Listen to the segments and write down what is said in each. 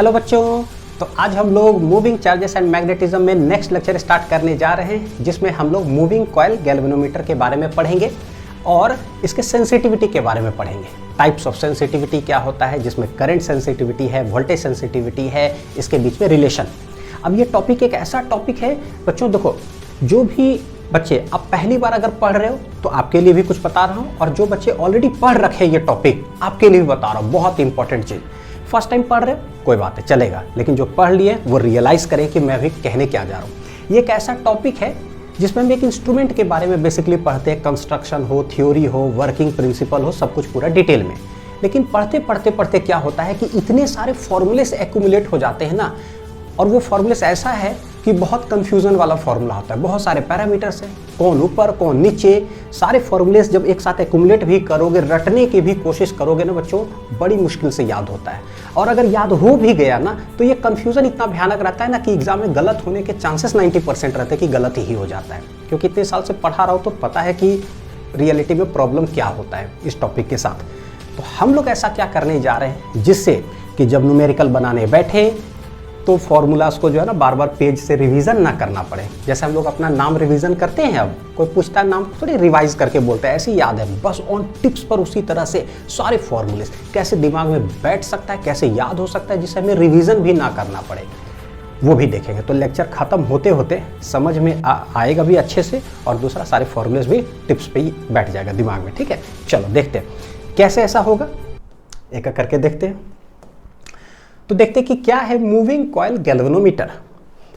Hello बच्चों, तो आज हम लोग मूविंग चार्जेस एंड मैग्नेटिज्म में नेक्स्ट लेक्चर स्टार्ट करने जा रहे हैं, जिसमें हम लोग मूविंग कॉइल गैल्वेनोमीटर के बारे में पढ़ेंगे और इसके सेंसिटिविटी के बारे में पढ़ेंगे। टाइप्स ऑफ सेंसिटिविटी क्या होता है, जिसमें करंट सेंसिटिविटी है, वोल्टेज सेंसिटिविटी है, इसके बीच में रिलेशन। अब ये टॉपिक एक ऐसा टॉपिक है बच्चों, देखो जो भी बच्चे अब पहली बार अगर पढ़ रहे हो तो आपके लिए भी कुछ बता रहा हूँ, और जो बच्चे ऑलरेडी पढ़ रखे हैं ये टॉपिक आपके लिए भी बता रहा हूँ। बहुत इंपॉर्टेंट चीज़, फर्स्ट टाइम पढ़ रहे हो कोई बात है चलेगा, लेकिन जो पढ़ लिए वो रियलाइज करें कि मैं अभी कहने क्या जा रहा हूँ। ये एक ऐसा टॉपिक है जिसमें हम एक इंस्ट्रूमेंट के बारे में बेसिकली पढ़ते हैं, कंस्ट्रक्शन हो, थ्योरी हो, वर्किंग प्रिंसिपल हो, सब कुछ पूरा डिटेल में। लेकिन पढ़ते पढ़ते पढ़ते क्या होता है कि इतने सारे फॉर्मूलेस एक्यूमुलेट हो जाते हैं ना, और वो फॉर्मूलेस ऐसा है कि बहुत कंफ्यूजन वाला फॉर्मूला होता है, बहुत सारे पैरामीटर्स हैं, कौन ऊपर कौन नीचे, सारे फॉर्मूलेस जब एक साथ एक्यूमुलेट भी करोगे, रटने की भी कोशिश करोगे ना बच्चों, बड़ी मुश्किल से याद होता है। और अगर याद हो भी गया ना तो ये कंफ्यूजन इतना भयानक रहता है ना कि एग्जाम में गलत होने के चांसेस 90% रहते हैं कि गलत ही हो जाता है। क्योंकि इतने साल से पढ़ा रहा हूँ तो पता है कि रियलिटी में प्रॉब्लम क्या होता है इस टॉपिक के साथ। तो हम लोग ऐसा क्या करने जा रहे हैं जिससे कि जब न्यूमेरिकल बनाने बैठे तो फॉर्मूलाज को जो है ना बार बार पेज से रिवीजन ना करना पड़े। जैसे हम लोग अपना नाम रिवीजन करते हैं, अब कोई पूछता है नाम थोड़ी रिवाइज करके बोलते हैं, ऐसे ही याद है बस ऑन टिप्स पर। उसी तरह से सारे फॉर्मूलेज कैसे दिमाग में बैठ सकता है, कैसे याद हो सकता है, जिससे हमें रिवीजन भी ना करना पड़े, वो भी देखेंगे। तो लेक्चर खत्म होते होते समझ में आएगा भी अच्छे से, और दूसरा सारे फॉर्मूलेज भी टिप्स पे ही बैठ जाएगा दिमाग में। ठीक है, चलो देखते हैं कैसे ऐसा होगा, एक एक करके देखते हैं। तो देखते हैं कि क्या है मूविंग कॉइल गैल्वेनोमीटर।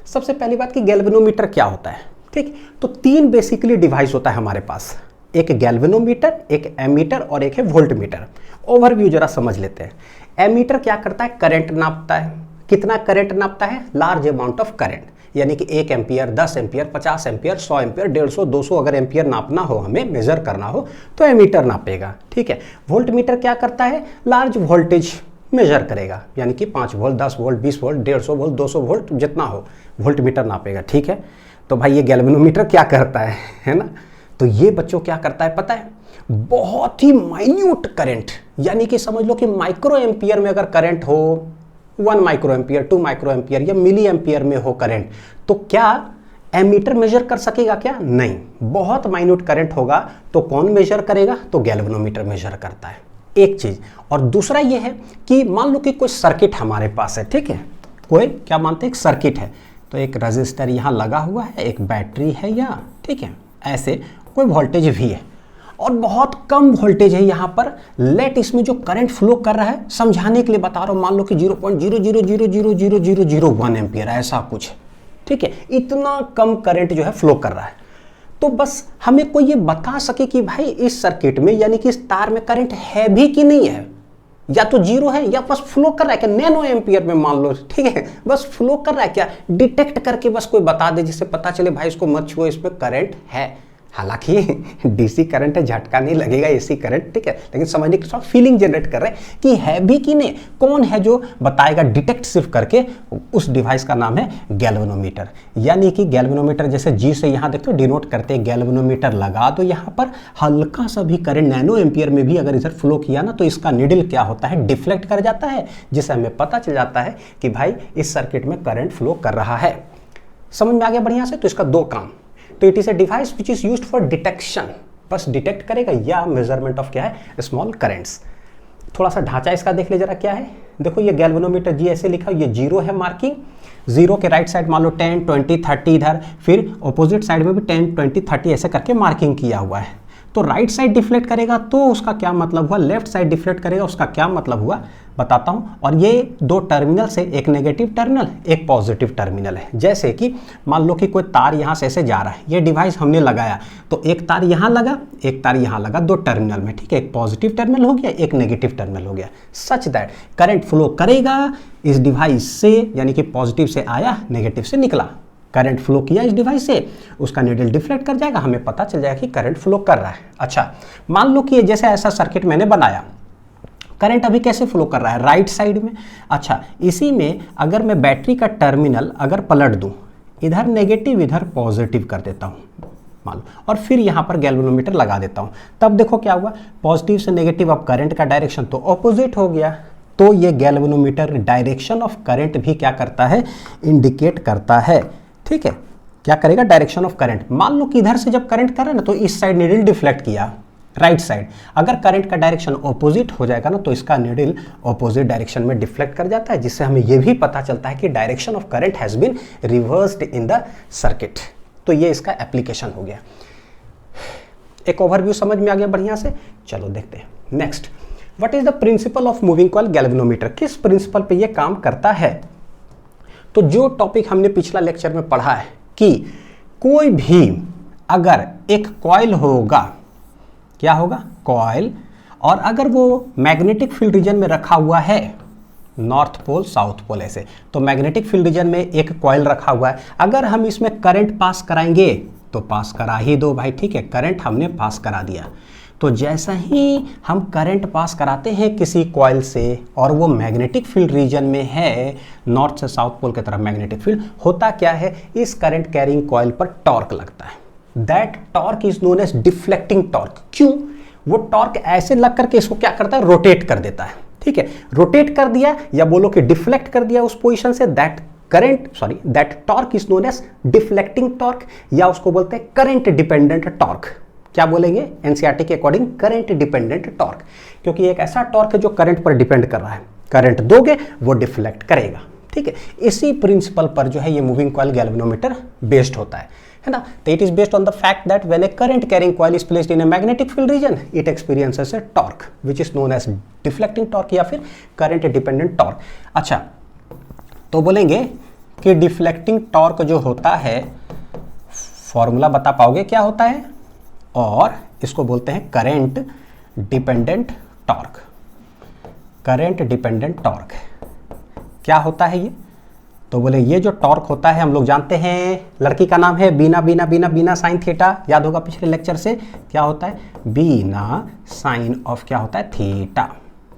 सबसे पहली बात कि गैल्वेनोमीटर क्या होता है। ठीक, तो तीन बेसिकली डिवाइस होता है हमारे पास, एक गैल्वेनोमीटर, एक एमीटर और एक है वोल्टमीटर। ओवरव्यू जरा समझ लेते हैं। एमीटर क्या करता है, करंट नापता है। कितना करंट नापता है, लार्ज अमाउंट ऑफ करंट, यानी कि 1 एम्पियर, 10 एम्पियर, 50 एम्पियर, 100 एम्पियर, 150, 200 अगर एम्पियर नापना हो, हमें मेजर करना हो तो एमीटर नापेगा। ठीक है, वोल्टमीटर क्या करता है, लार्ज वोल्टेज मेजर करेगा, यानी कि 5 volt, 10 volt, 20 volt, 150 volt, 200 volt, जितना हो वोल्टमीटर नापेगा। ठीक है, तो भाई ये गैल्वेनोमीटर क्या करता है ना, तो ये बच्चों क्या करता है पता है, बहुत ही माइन्यूट करंट, यानी कि समझ लो कि माइक्रो एम्पियर में अगर करंट हो, 1 माइक्रो एम्पियर, 2 माइक्रो एम्पियर या मिली एम्पियर में हो करंट, तो क्या एमीटर मेजर कर सकेगा क्या? नहीं। बहुत माइन्यूट करंट होगा तो कौन मेजर करेगा, तो गैल्वेनोमीटर मेजर करता है। एक चीज, और दूसरा ये है कि मान लो कि कोई सर्किट हमारे पास है। ठीक है, कोई क्या मानते हैं, एक सर्किट है, तो एक रजिस्टर यहाँ लगा हुआ है, एक बैटरी है यहाँ, ठीक है, ऐसे कोई वोल्टेज भी है और बहुत कम वोल्टेज है यहाँ पर। लेट इसमें जो करंट फ्लो कर रहा है, समझाने के लिए बता रहा हूँ, मान लो कि 0.000000001 एम्पियर ऐसा कुछ। ठीक है, इतना कम करंट जो है फ्लो कर रहा है। तो बस हमें कोई ये बता सके कि भाई इस सर्किट में, यानी कि इस तार में करंट है भी कि नहीं है, या तो जीरो है या बस फ्लो कर रहा है क्या, नैनो एम्पियर में मान लो। ठीक है, बस फ्लो कर रहा है क्या, डिटेक्ट करके बस कोई बता दे, जिससे पता चले भाई इसको मत छुओ, इसमें करंट है। हालांकि डीसी करंट है, झटका नहीं लगेगा, एसी करंट। ठीक है, लेकिन समझने के साथ फीलिंग जनरेट कर रहे हैं कि है भी कि नहीं। कौन है जो बताएगा डिटेक्ट सिर्फ करके, उस डिवाइस का नाम है गैल्वेनोमीटर। यानी कि गैल्वेनोमीटर जैसे जी से यहाँ देखो डिनोट करते हैं, गैल्वेनोमीटर लगा तो यहाँ पर हल्का सा भी करंट नैनो एम्पियर में भी अगर इधर फ्लो किया ना, तो इसका निडल क्या होता है, डिफ्लेक्ट कर जाता है, जिससे हमें पता चल जाता है कि भाई इस सर्किट में करंट फ्लो कर रहा है। समझ में आ गया बढ़िया से। तो इसका दो काम, तो it is a device which is used for detection, बस डिटेक्ट करेगा, या मेजरमेंट ऑफ क्या है, स्मॉल करंट्स। थोड़ा सा ढांचा इसका देख ले जरा क्या है। देखो ये गैल्वेनोमीटर जी ऐसे लिखा, ये जीरो है मार्किंग, जीरो के राइट साइड मान लो 10, 20, 30 इधर, फिर ऑपोजिट साइड में भी 10, 20, 30 ऐसे करके मार्किंग किया हुआ है। तो राइट साइड डिफ्लेक्ट करेगा तो उसका क्या मतलब हुआ, लेफ्ट साइड डिफ्लेक्ट करेगा उसका क्या मतलब हुआ, बताता हूं। और ये दो टर्मिनल से, एक नेगेटिव टर्मिनल एक पॉजिटिव टर्मिनल है। जैसे कि मान लो कि कोई तार यहां से ऐसे जा रहा है, ये डिवाइस हमने लगाया, तो एक तार यहां लगा, एक तार यहां लगा, दो टर्मिनल में। ठीक है, एक पॉजिटिव टर्मिनल हो गया, एक नेगेटिव टर्मिनल हो गया, सच दैट करंट फ्लो करेगा इस डिवाइस से, यानी कि पॉजिटिव से आया, नेगेटिव से निकला, करंट फ्लो किया इस डिवाइस से, उसका निडल डिफ्लेक्ट कर जाएगा, हमें पता चल जाएगा कि करंट फ्लो कर रहा है। अच्छा, मान लो कि ये जैसे ऐसा सर्किट मैंने बनाया, करंट अभी कैसे फ्लो कर रहा है, राइट साइड में। अच्छा, इसी में अगर मैं बैटरी का टर्मिनल अगर पलट दूं, इधर नेगेटिव इधर पॉजिटिव कर देता हूं मान लो, और फिर यहाँ पर गैल्वेनोमीटर लगा देता हूं, तब देखो क्या हुआ, पॉजिटिव से नेगेटिव, अब करंट का डायरेक्शन तो ऑपोजिट हो गया। तो ये गैल्वेनोमीटर डायरेक्शन ऑफ करंट भी क्या करता है, इंडिकेट करता है। ठीक है, क्या करेगा, डायरेक्शन ऑफ करंट। मान लो कि इधर से जब करंट कर रहा है ना तो इस साइड नीडल डिफ्लेक्ट किया राइट साइड, अगर करंट का डायरेक्शन ऑपोजिट हो जाएगा ना तो इसका नीडल ऑपोजिट डायरेक्शन में डिफ्लेक्ट कर जाता है, जिससे हमें यह भी पता चलता है कि direction of current has been reversed in the circuit. तो ये इसका एप्लीकेशन हो गया। एक ओवरव्यू समझ में आ गया बढ़िया से। चलो देखते हैं next, what is the principal of moving coil galvanometer, किस प्रिंसिपल पे ये काम करता है। तो जो टॉपिक हमने पिछला लेक्चर में पढ़ा है कि कोई भी अगर एक कॉइल होगा, क्या होगा, कॉइल, और अगर वो मैग्नेटिक फील्ड रीजन में रखा हुआ है, नॉर्थ पोल साउथ पोल ऐसे, तो मैग्नेटिक फील्ड रीजन में एक कॉइल रखा हुआ है, अगर हम इसमें करंट पास कराएंगे तो पास करा ही दो भाई। ठीक है, करंट हमने पास करा दिया, तो जैसा ही हम करंट पास कराते हैं किसी कॉइल से और वो मैग्नेटिक फील्ड रीजन में है, नॉर्थ से साउथ पोल की तरफ मैग्नेटिक फील्ड, होता क्या है, इस करंट कैरिंग कॉइल पर टॉर्क लगता है। That torque is known as deflecting torque. क्यों, वो टॉर्क ऐसे लग करके इसको क्या करता है, रोटेट कर देता है। ठीक है, रोटेट कर दिया या बोलो कि डिफ्लेक्ट कर दिया उस पोजीशन से, that torque is known as deflecting torque, या उसको बोलते हैं करंट डिपेंडेंट टॉर्क। क्या बोलेंगे, एनसीईआरटी के अकॉर्डिंग करंट डिपेंडेंट टॉर्क, क्योंकि एक ऐसा टॉर्क है जो करंट पर डिपेंड कर रहा है, करंट दोगे वो डिफ्लेक्ट करेगा। ठीक है, इसी प्रिंसिपल पर जो है ये मूविंग कॉइल गैल्वेनोमीटर बेस्ड होता है ना। तो it is based on the fact that when a current carrying coil is placed in a magnetic field region it experiences a torque which is known as deflecting torque या फिर current dependent torque. अच्छा, तो बोलेंगे कि deflecting torque जो होता है, formula बता पाओगे क्या होता है, और इसको बोलते हैं current dependent torque. Current dependent torque क्या होता है ये, तो बोले ये जो टॉर्क होता है हम लोग जानते हैं, लड़की का नाम है बीना, बीना बीना बीना साइन थीटा, याद होगा पिछले लेक्चर से, क्या होता है, बीना साइन ऑफ क्या होता है, थीटा।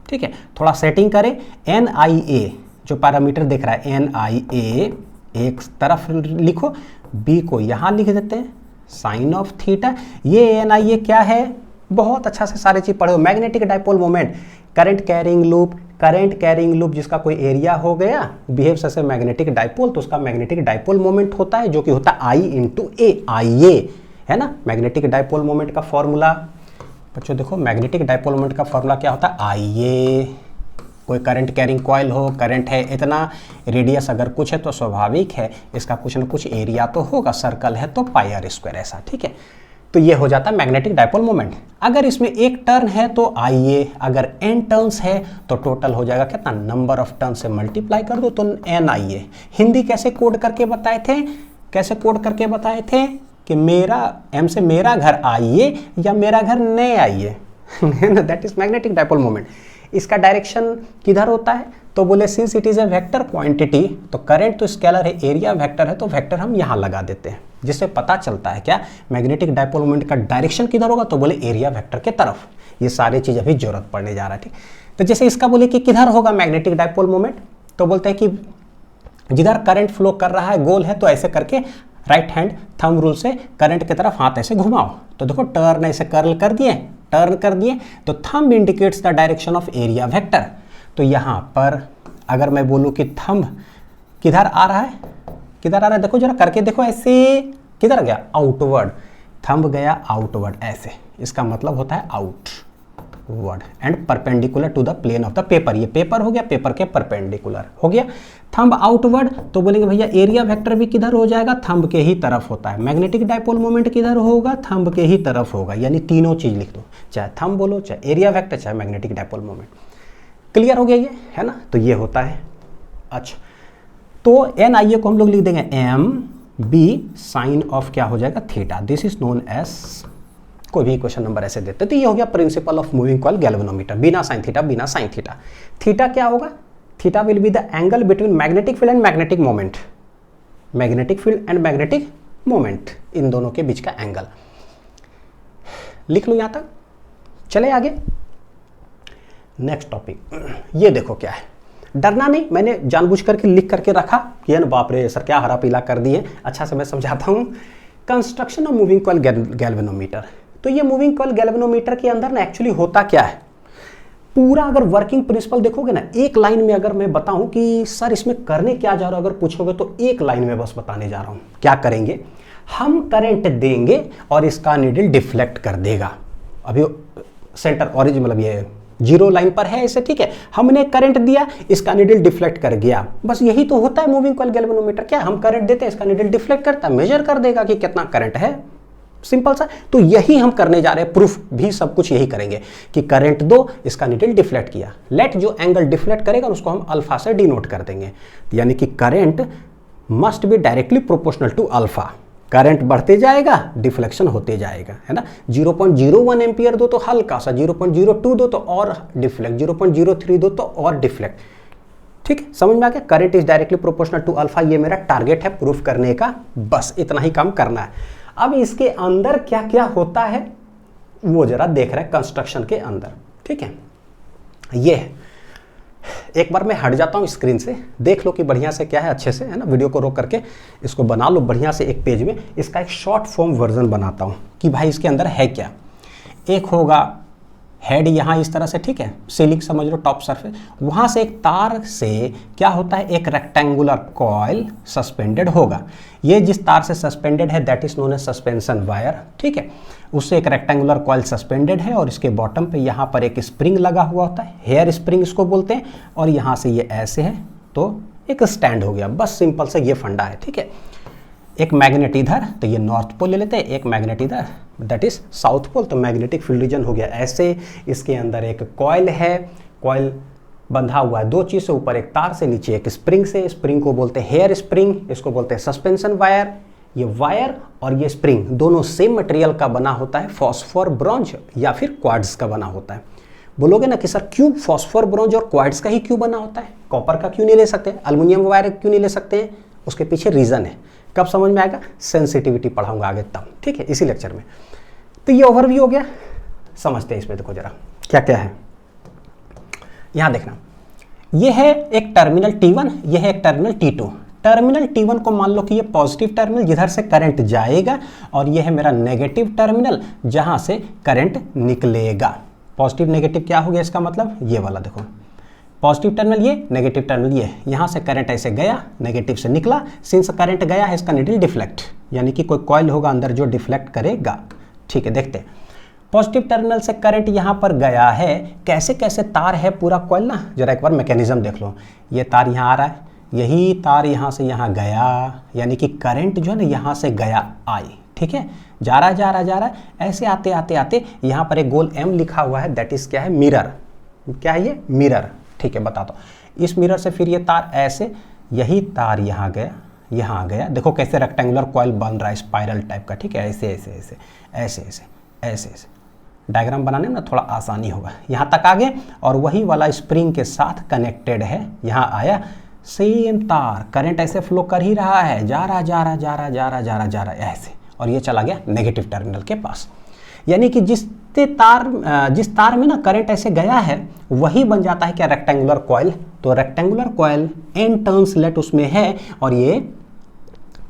ठीक है, थोड़ा सेटिंग करें, NIA जो पैरामीटर देख रहा है, NIA एक तरफ लिखो, B को यहाँ लिख देते हैं, साइन ऑफ थीटा। ये NIA क्या है, बहुत अच्छा से सारे चीज पढ़ो, magnetic dipole moment, current carrying loop जिसका कोई एरिया हो गया, behaves as a magnetic dipole, तो उसका मैग्नेटिक डाइपोल मोमेंट होता है जो कि होता है I इंटू ए, IA है ना। मैग्नेटिक डाइपोल मोमेंट का फॉर्मूला बच्चों देखो, मैग्नेटिक डाइपोल मोमेंट का फॉर्मूला क्या होता है, IA। कोई करंट कैरिंग कॉइल हो, करंट है इतना, रेडियस अगर कुछ है तो स्वाभाविक है इसका कुछ न कुछ एरिया तो होगा, सर्कल है तो पाई आर स्क्वायर ऐसा। ठीक है, तो ये हो जाता है मैग्नेटिक डाइपोल मोमेंट। अगर इसमें एक टर्न है तो IA, अगर n टर्न्स है तो टोटल हो जाएगा कितना, नंबर ऑफ टर्न से मल्टीप्लाई कर दो तो NIA। हिंदी कैसे कोड करके बताए थे, कि मेरा M से मेरा घर आइए या मेरा घर नए आइए, that is magnetic dipole moment. इसका डायरेक्शन किधर होता है, तो बोले since it is a vector quantity, तो करंट तो स्केलर है, एरिया वेक्टर है, तो वेक्टर हम यहाँ लगा देते हैं, जिससे पता चलता है क्या, मैग्नेटिक डाइपोल मोमेंट का डायरेक्शन किधर होगा, तो बोले एरिया वेक्टर के तरफ। ये सारी चीज अभी जरूरत पड़ने जा रहा है। ठीक, तो जैसे इसका बोले कि किधर होगा मैग्नेटिक डाइपोल मोमेंट, तो बोलते हैं कि जिधर करंट फ्लो कर रहा है गोल है, तो ऐसे करके राइट हैंड थंब रूल से करंट की तरफ हाथ ऐसे घुमाओ, तो देखो टर्न ऐसे कर्ल कर दिए, तो thumb indicates the direction of area vector. तो यहाँ पर अगर मैं बोलूँ कि थंब किधर आ रहा है, देखो जरा करके देखो, ऐसे किधर गया, आउटवर्ड, थंब गया आउटवर्ड ऐसे, इसका मतलब होता है outward and perpendicular to the plane of the paper. ये पेपर हो गया, पेपर के परपेंडिकुलर हो गया, थंब आउटवर्ड, तो बोलेंगे भैया एरिया वेक्टर भी किधर हो जाएगा, थंब के ही तरफ होता है। मैग्नेटिक डाइपोल मोमेंट किधर होगा, थंब के ही तरफ होगा, यानी तीनों चीज लिख दो, चाहे थंब बोलो, चाहे एरिया वेक्टर, चाहे मैग्नेटिक डाइपोल मोमेंट। क्लियर हो गया ये, है ना, तो ये होता है। अच्छा, तो NIA को हम लोग लिख देंगे MB साइन ऑफ क्या हो जाएगा, theta. This is known as, कोई भी क्वेश्चन नंबर ऐसे देते, तो ये हो गया principle of moving coil galvanometer, बिना साइन थीटा। थीटा क्या होगा, theta will be the angle between magnetic field and magnetic moment, magnetic field and magnetic moment, इन दोनों के बीच का एंगल। लिख लो यहां तक, चले आगे। नेक्स्ट टॉपिक, ये देखो क्या है, डरना नहीं, मैंने जानबूझ करके लिख करके रखा कि ना बाप रे सर क्या हरा पीला कर दिए, अच्छा से मैं समझाता हूँ। Construction of moving coil galvanometer, तो ये मूविंग कॉइल गैल्वेनोमीटर के अंदर ना एक्चुअली होता क्या है, पूरा अगर वर्किंग प्रिंसिपल देखोगे ना, एक लाइन में अगर मैं बताऊं कि सर इसमें करने क्या जा रहा हूं, अगर पूछोगे तो एक लाइन में बस बताने जा रहा हूं। क्या करेंगे, हम करंट देंगे और इसका नीडल डिफ्लेक्ट कर देगा। अभी सेंटर ऑरिजिन मतलब ये जीरो लाइन पर है ऐसे, ठीक है, हमने करंट दिया, इसका नीडल डिफ्लेक्ट कर गया। बस यही तो होता है मूविंग कॉइल गैल्वेनोमीटर। क्या हम करंट देते हैं, इसका नीडल डिफ्लेक्ट करता है, मेजर कर देगा कि कितना करंट है, सिंपल सा। तो यही हम करने जा रहे हैं, प्रूफ भी सब कुछ यही करेंगे कि करंट दो, इसका नीडल डिफ्लेक्ट किया, लेट जो एंगल डिफ्लेक्ट करेगा उसको हम अल्फा से डिनोट कर देंगे, यानी कि current must be directly proportional to alpha. Current बढ़ते जाएगा, डिफ्लेक्शन होते जाएगा, है ना। 0.01 एम्पियर दो तो हल्का सा, 0.02 दो तो और डिफ्लेक्ट, 0.03 दो तो और डिफ्लेक्ट। ठीक है, समझ में आ गया। Current is directly proportional to alpha, ये मेरा टारगेट है प्रूफ करने का, बस इतना ही काम करना है। अब इसके अंदर क्या क्या होता है वो जरा देख रहे हैं कंस्ट्रक्शन के अंदर, ठीक है। ये है, एक बार मैं हट जाता हूं स्क्रीन से, देख लो कि बढ़िया से क्या है, अच्छे से, है ना। वीडियो को रोक करके इसको बना लो बढ़िया से एक पेज में। इसका एक शॉर्ट फॉर्म वर्जन बनाता हूं कि भाई इसके अंदर है क्या। एक होगा हेड यहाँ इस तरह से, ठीक है, सीलिंग समझ लो, टॉप सरफेस, वहाँ से एक तार से क्या होता है, एक रेक्टेंगुलर कॉइल सस्पेंडेड होगा। ये जिस तार से सस्पेंडेड है that is known as suspension wire, ठीक है। उससे एक रेक्टेंगुलर कॉइल सस्पेंडेड है और इसके बॉटम पे यहाँ पर एक स्प्रिंग लगा हुआ होता है, हेयर स्प्रिंग इसको बोलते हैं, और यहाँ से ये ऐसे है तो एक स्टैंड हो गया। बस सिंपल से ये फंडा है, ठीक है। एक मैग्नेट इधर, तो ये नॉर्थ पोल ले लेते हैं, एक मैग्नेट इधर दैट इज साउथ पोल, तो मैग्नेटिक फील्ड रीजन हो गया ऐसे। इसके अंदर एक कॉइल है, कॉइल बंधा हुआ है दो चीज से, ऊपर एक तार से, नीचे एक स्प्रिंग से। स्प्रिंग को बोलते हैं हेयर स्प्रिंग, इसको बोलते हैं सस्पेंशन वायर। ये वायर और ये स्प्रिंग दोनों सेम मटेरियल का बना होता है, फॉस्फोर ब्रॉन्ज या फिर क्वार्ट्ज का बना होता है। बोलोगे ना कि सर क्यों फॉस्फोर ब्रॉन्ज और क्वार्ट्ज का ही क्यों बना होता है, कॉपर का क्यों नहीं ले सकते, एल्युमिनियम वायर क्यों नहीं ले सकते हैं? उसके पीछे रीजन है, कब समझ में आएगा, सेंसिटिविटी पढ़ाऊंगा आगे तब, ठीक है, इसी लेक्चर में। तो ये ओवरव्यू हो गया, समझते हैं इसमें। देखो जरा क्या क्या है, यहां देखना। ये है एक टर्मिनल T1, ये है एक टर्मिनल T2। टर्मिनल T1 को मान लो कि ये पॉजिटिव टर्मिनल जिधर से करंट जाएगा, और ये है मेरा नेगेटिव टर्मिनल जहां से करंट निकलेगा। पॉजिटिव नेगेटिव क्या हो गया इसका मतलब, ये वाला देखो, पॉजिटिव टर्मिनल ये, नेगेटिव टर्मिनल ये। यहाँ से करंट ऐसे गया, नेगेटिव से निकला, सिंस करंट गया है इसका नीडल डिफ्लेक्ट, यानी कि कोई कॉइल होगा अंदर जो डिफ्लेक्ट करेगा, ठीक है। देखते हैं, पॉजिटिव टर्मिनल से करंट यहाँ पर गया है, कैसे कैसे तार है पूरा कॉइल ना, जरा एक बार मैकेनिज्म देख लो। ये तार यहाँ आ रहा है, यही तार यहाँ से यहाँ गया, यानी कि करंट जो है ना यहाँ से गया आई, ठीक है, जा रहा जा रहा जा रहा है, ऐसे आते आते आते यहाँ पर एक गोल M लिखा हुआ है, दैट इज क्या है, मिरर। क्या है ये, मिरर, ठीक है, बता दो। इस मिरर से फिर ये तार ऐसे, यही तार यहाँ गया, यहाँ गया, देखो कैसे रेक्टेंगुलर कॉइल बन रहा है स्पाइरल टाइप का, ठीक है, ऐसे ऐसे ऐसे ऐसे ऐसे ऐसे ऐसे। डायग्राम बनाने में ना थोड़ा आसानी होगा। यहाँ तक आ गए, और वही वाला स्प्रिंग के साथ कनेक्टेड है, यहाँ आया, सेम तार, करंट ऐसे फ्लो कर ही रहा है, जा रहा जा रहा जा रहा जा रहा जा रहा जा रहा ऐसे, और ये चला गया नेगेटिव टर्मिनल के पास। यानी कि जिस तार में ना करंट ऐसे गया है वही बन जाता है क्या, रेक्टेंगुलर कॉइल। तो rectangular coil N turns let उसमें है, और ये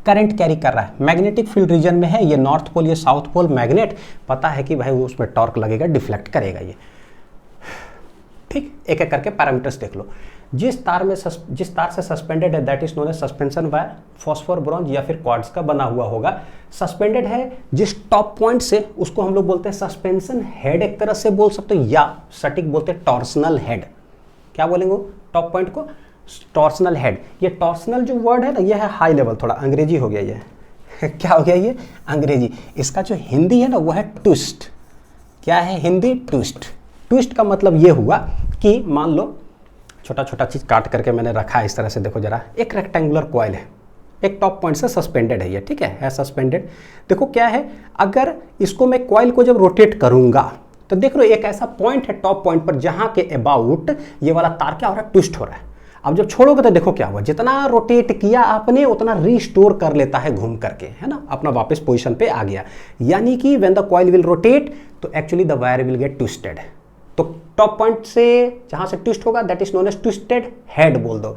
करंट कैरी कर रहा है, मैग्नेटिक फील्ड रीजन में है, ये नॉर्थ पोल ये साउथ पोल, मैग्नेट पता है कि भाई वो उसमें टॉर्क लगेगा, डिफ्लेक्ट करेगा ये, ठीक। एक एक करके पैरामीटर्स देख लो। जिस तार से सस्पेंडेड है that is known as suspension wire, phosphor bronze या फिर क्वार्ट्ज का बना हुआ होगा। सस्पेंडेड है जिस टॉप पॉइंट से, उसको हम लोग बोलते हैं सस्पेंशन हेड, एक तरह से बोल सकते हो, या सटीक बोलते हैं टॉर्सनल हेड। क्या बोलेंगे टॉप पॉइंट को, टॉर्सनल हेड। ये टॉर्सनल जो वर्ड है ना, ये है हाई लेवल, थोड़ा अंग्रेजी हो गया ये क्या हो गया ये, अंग्रेजी। इसका जो हिंदी है ना वो है ट्विस्ट। क्या है हिंदी, ट्विस्ट। ट्विस्ट का मतलब ये हुआ कि मान लो छोटा छोटा चीज काट करके मैंने रखा है इस तरह से, देखो जरा, एक रेक्टेंगुलर कॉइल है, एक टॉप पॉइंट से सस्पेंडेड है ये, ठीक है सस्पेंडेड। देखो क्या है, अगर इसको मैं कॉइल को जब रोटेट करूंगा तो देख लो एक ऐसा पॉइंट है टॉप पॉइंट पर जहां के अबाउट ये वाला तार क्या हो रहा है, ट्विस्ट हो रहा है। अब जब छोड़ोगे तो देखो क्या हुआ, जितना रोटेट किया आपने उतना रिस्टोर कर लेता है घूम करके, है ना, अपना वापस पोजीशन पे आ गया। यानी कि when the coil will rotate तो actually the wire will get twisted. तो टॉप पॉइंट से जहां से ट्विस्ट होगा that is known as twisted head बोल दो,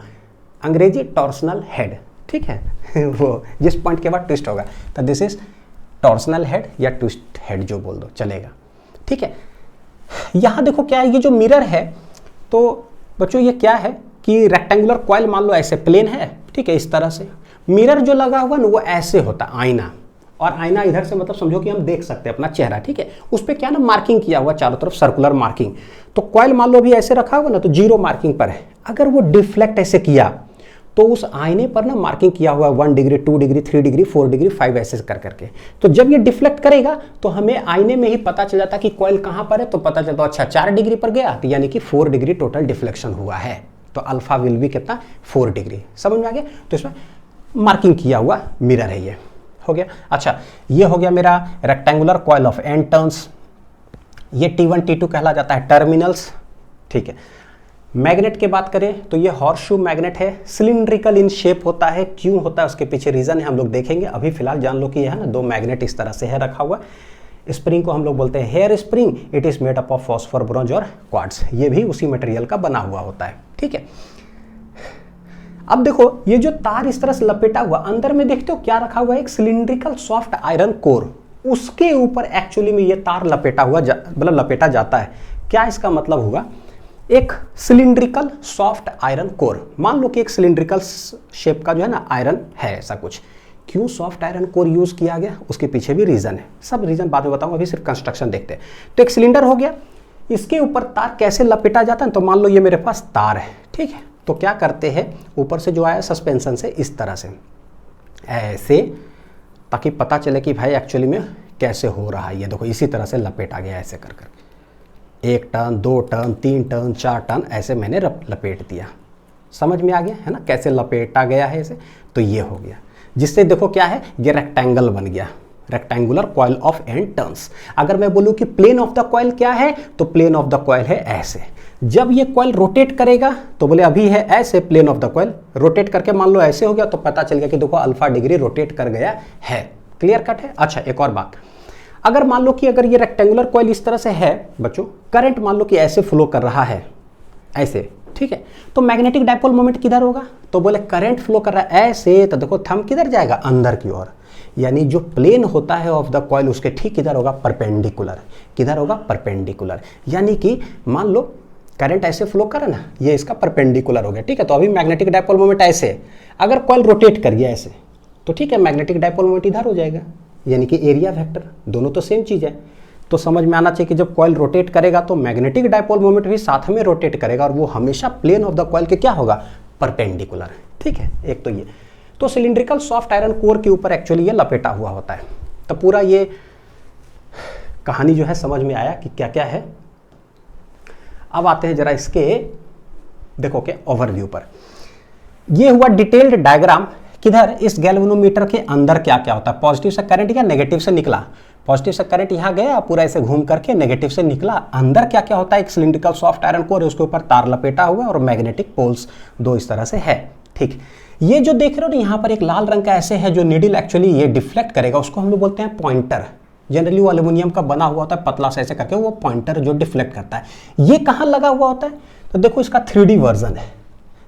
अंग्रेजी टॉर्सनल हेड, ठीक है वो जिस पॉइंट के बाद ट्विस्ट होगा, तो दिस इज टॉर्सनल हेड या ट्विस्ट हेड जो बोल दो चलेगा, ठीक है। यहाँ देखो क्या है, ये जो मिरर है, तो बच्चों ये क्या है कि रेक्टेंगुलर कॉइल मान लो ऐसे प्लेन है, ठीक है, इस तरह से। मिरर जो लगा हुआ ना वो ऐसे होता है, आईना, और आईना इधर से मतलब समझो कि हम देख सकते हैं अपना चेहरा, ठीक है। उस पर क्या ना मार्किंग किया हुआ चारों तरफ, सर्कुलर मार्किंग। तो कॉइल मान लो अभी ऐसे रखा हुआ ना, तो 0 मार्किंग पर है। अगर वो डिफ्लेक्ट ऐसे किया तो उस आईने पर ना मार्किंग किया हुआ 1 डिग्री, 2 डिग्री, 3 डिग्री, 4 डिग्री, 5 ऐसे कर करके। तो जब ये डिफ्लेक्ट करेगा तो हमें आईने में ही पता चल जाता कि कॉइल कहाँ पर है, तो पता चलता अच्छा 4 डिग्री पर गया, तो यानी कि 4 डिग्री टोटल डिफ्लेक्शन हुआ है। तो अल्फा विल भी कितना, 4 डिग्री। समझ में आ गया? तो इसमें मार्किंग किया हुआ मिरर है, ये हो गया। अच्छा, ये हो गया मेरा rectangular coil of n turns. ये T1 T2 कहला जाता है टर्मिनल्स, ठीक है। मैग्नेट की बात करें तो ये हॉर्सशू मैग्नेट है, सिलिंड्रिकल इन शेप होता है। क्यों होता है उसके पीछे रीजन है, हम लोग देखेंगे। अभी फिलहाल जान लो कि यह है ना 2 मैग्नेट इस तरह से है रखा हुआ। स्प्रिंग को हम लोग बोलते हैं hair spring. It is made up of phosphor, bronze और क्वार्ट्ज। ये भी उसी मटेरियल का बना हुआ होता है, ठीक है। अब देखो ये जो तार इस तरह से लपेटा हुआ, अंदर में देखते हो क्या रखा हुआ है, एक सिलिंड्रिकल सॉफ्ट आयरन कोर। उसके ऊपर एक्चुअली में ये तार लपेटा हुआ मतलब लपेटा जाता है। क्या इसका मतलब हुआ, एक सिलिंड्रिकल सॉफ्ट आयरन कोर। मान लो कि एक सिलिंड्रिकल शेप का जो है ना आयरन है, ऐसा कुछ। क्यों सॉफ्ट आयरन कोर यूज किया गया, उसके पीछे भी रीजन है। सब रीजन बाद में बताऊंगा, अभी सिर्फ कंस्ट्रक्शन देखते हैं। तो एक सिलेंडर हो गया, इसके ऊपर तार कैसे लपेटा जाता है, तो मान लो ये मेरे पास तार है, ठीक है। तो क्या करते हैं, ऊपर से जो आया सस्पेंशन से इस तरह से ऐसे, ताकि पता चले कि भाई एक्चुअली में कैसे हो रहा है। ये देखो इसी तरह से लपेटा गया, ऐसे कर कर 1 टर्न, 2 टर्न, 3 टर्न, 4 टर्न, ऐसे मैंने लपेट दिया। समझ में आ गया है ना कैसे लपेटा गया है इसे। तो ये हो गया, जिससे देखो क्या है, ये रेक्टेंगल बन गया, rectangular coil of n turns. अगर मैं बोलूं कि प्लेन ऑफ द कॉइल क्या है, तो प्लेन ऑफ द कॉइल है ऐसे। जब ये कॉइल रोटेट करेगा तो बोले अभी है ऐसे, plane of the coil rotate करके मान लो ऐसे हो गया, तो पता चल गया कि देखो अल्फा डिग्री रोटेट कर गया है। क्लियर कट है। अच्छा, एक और बात, अगर मान लो कि अगर ये रेक्टेंगुलर कॉइल इस तरह से है बच्चों, करंट मान लो कि ऐसे फ्लो कर रहा है, ऐसे, ठीक है। तो मैग्नेटिक डाइपोल मोमेंट किधर होगा, तो बोले करंट फ्लो कर रहा है ऐसे, तो देखो थंब किधर जाएगा, अंदर की ओर। यानी जो प्लेन होता है ऑफ द कॉइल उसके ठीक किधर होगा, परपेंडिकुलर। किधर होगा, परपेंडिकुलर। यानी कि मान लो करंट ऐसे फ्लो करे ना, ये इसका परपेंडिकुलर हो गया, ठीक है। तो अभी मैग्नेटिक डाइपोल मोमेंट ऐसे, अगर कॉइल रोटेट कर गया ऐसे, तो ठीक है, मैग्नेटिक डाइपोल मोमेंट इधर हो जाएगा, यानी कि एरिया वेक्टर, दोनों तो सेम चीज़ है। तो समझ में आना चाहिए कि जब कॉइल रोटेट करेगा तो मैग्नेटिक डाइपोल मोमेंट भी साथ में रोटेट करेगा, और वो हमेशा प्लेन ऑफ द कॉइल के क्या होगा, परपेंडिकुलर, ठीक है। एक तो ये, तो सिलिंड्रिकल सॉफ्ट आयरन कोर के ऊपर एक्चुअली ये लपेटा हुआ होता है। तो पूरा ये कहानी जो है समझ में आया कि क्या क्या है। अब आते हैं जरा इसके देखो के ओवरव्यू पर। ये हुआ डिटेल्ड डायग्राम, किधर, इस गैल्वेनोमीटर के अंदर क्या क्या होता है। पॉजिटिव से करंट या नेगेटिव से निकला, पॉजिटिव से करंट यहाँ गया पूरा ऐसे घूम करके, नेगेटिव से निकला। अंदर क्या क्या होता है, एक सिलिंड्रिकल सॉफ्ट आयरन कोर है, उसके ऊपर तार लपेटा हुआ और मैग्नेटिक पोल्स 2 इस तरह से है, ठीक। ये जो देख रहे हो ना यहाँ पर एक लाल रंग का ऐसे है, जो नीडल एक्चुअली ये डिफ्लेक्ट करेगा, उसको हम लोग बोलते हैं पॉइंटर। जनरली वो एल्यूमिनियम का बना हुआ होता है, पतला से ऐसे करके, वो पॉइंटर जो डिफ्लेक्ट करता है। ये कहाँ लगा हुआ होता है, तो देखो इसका 3D वर्जन है।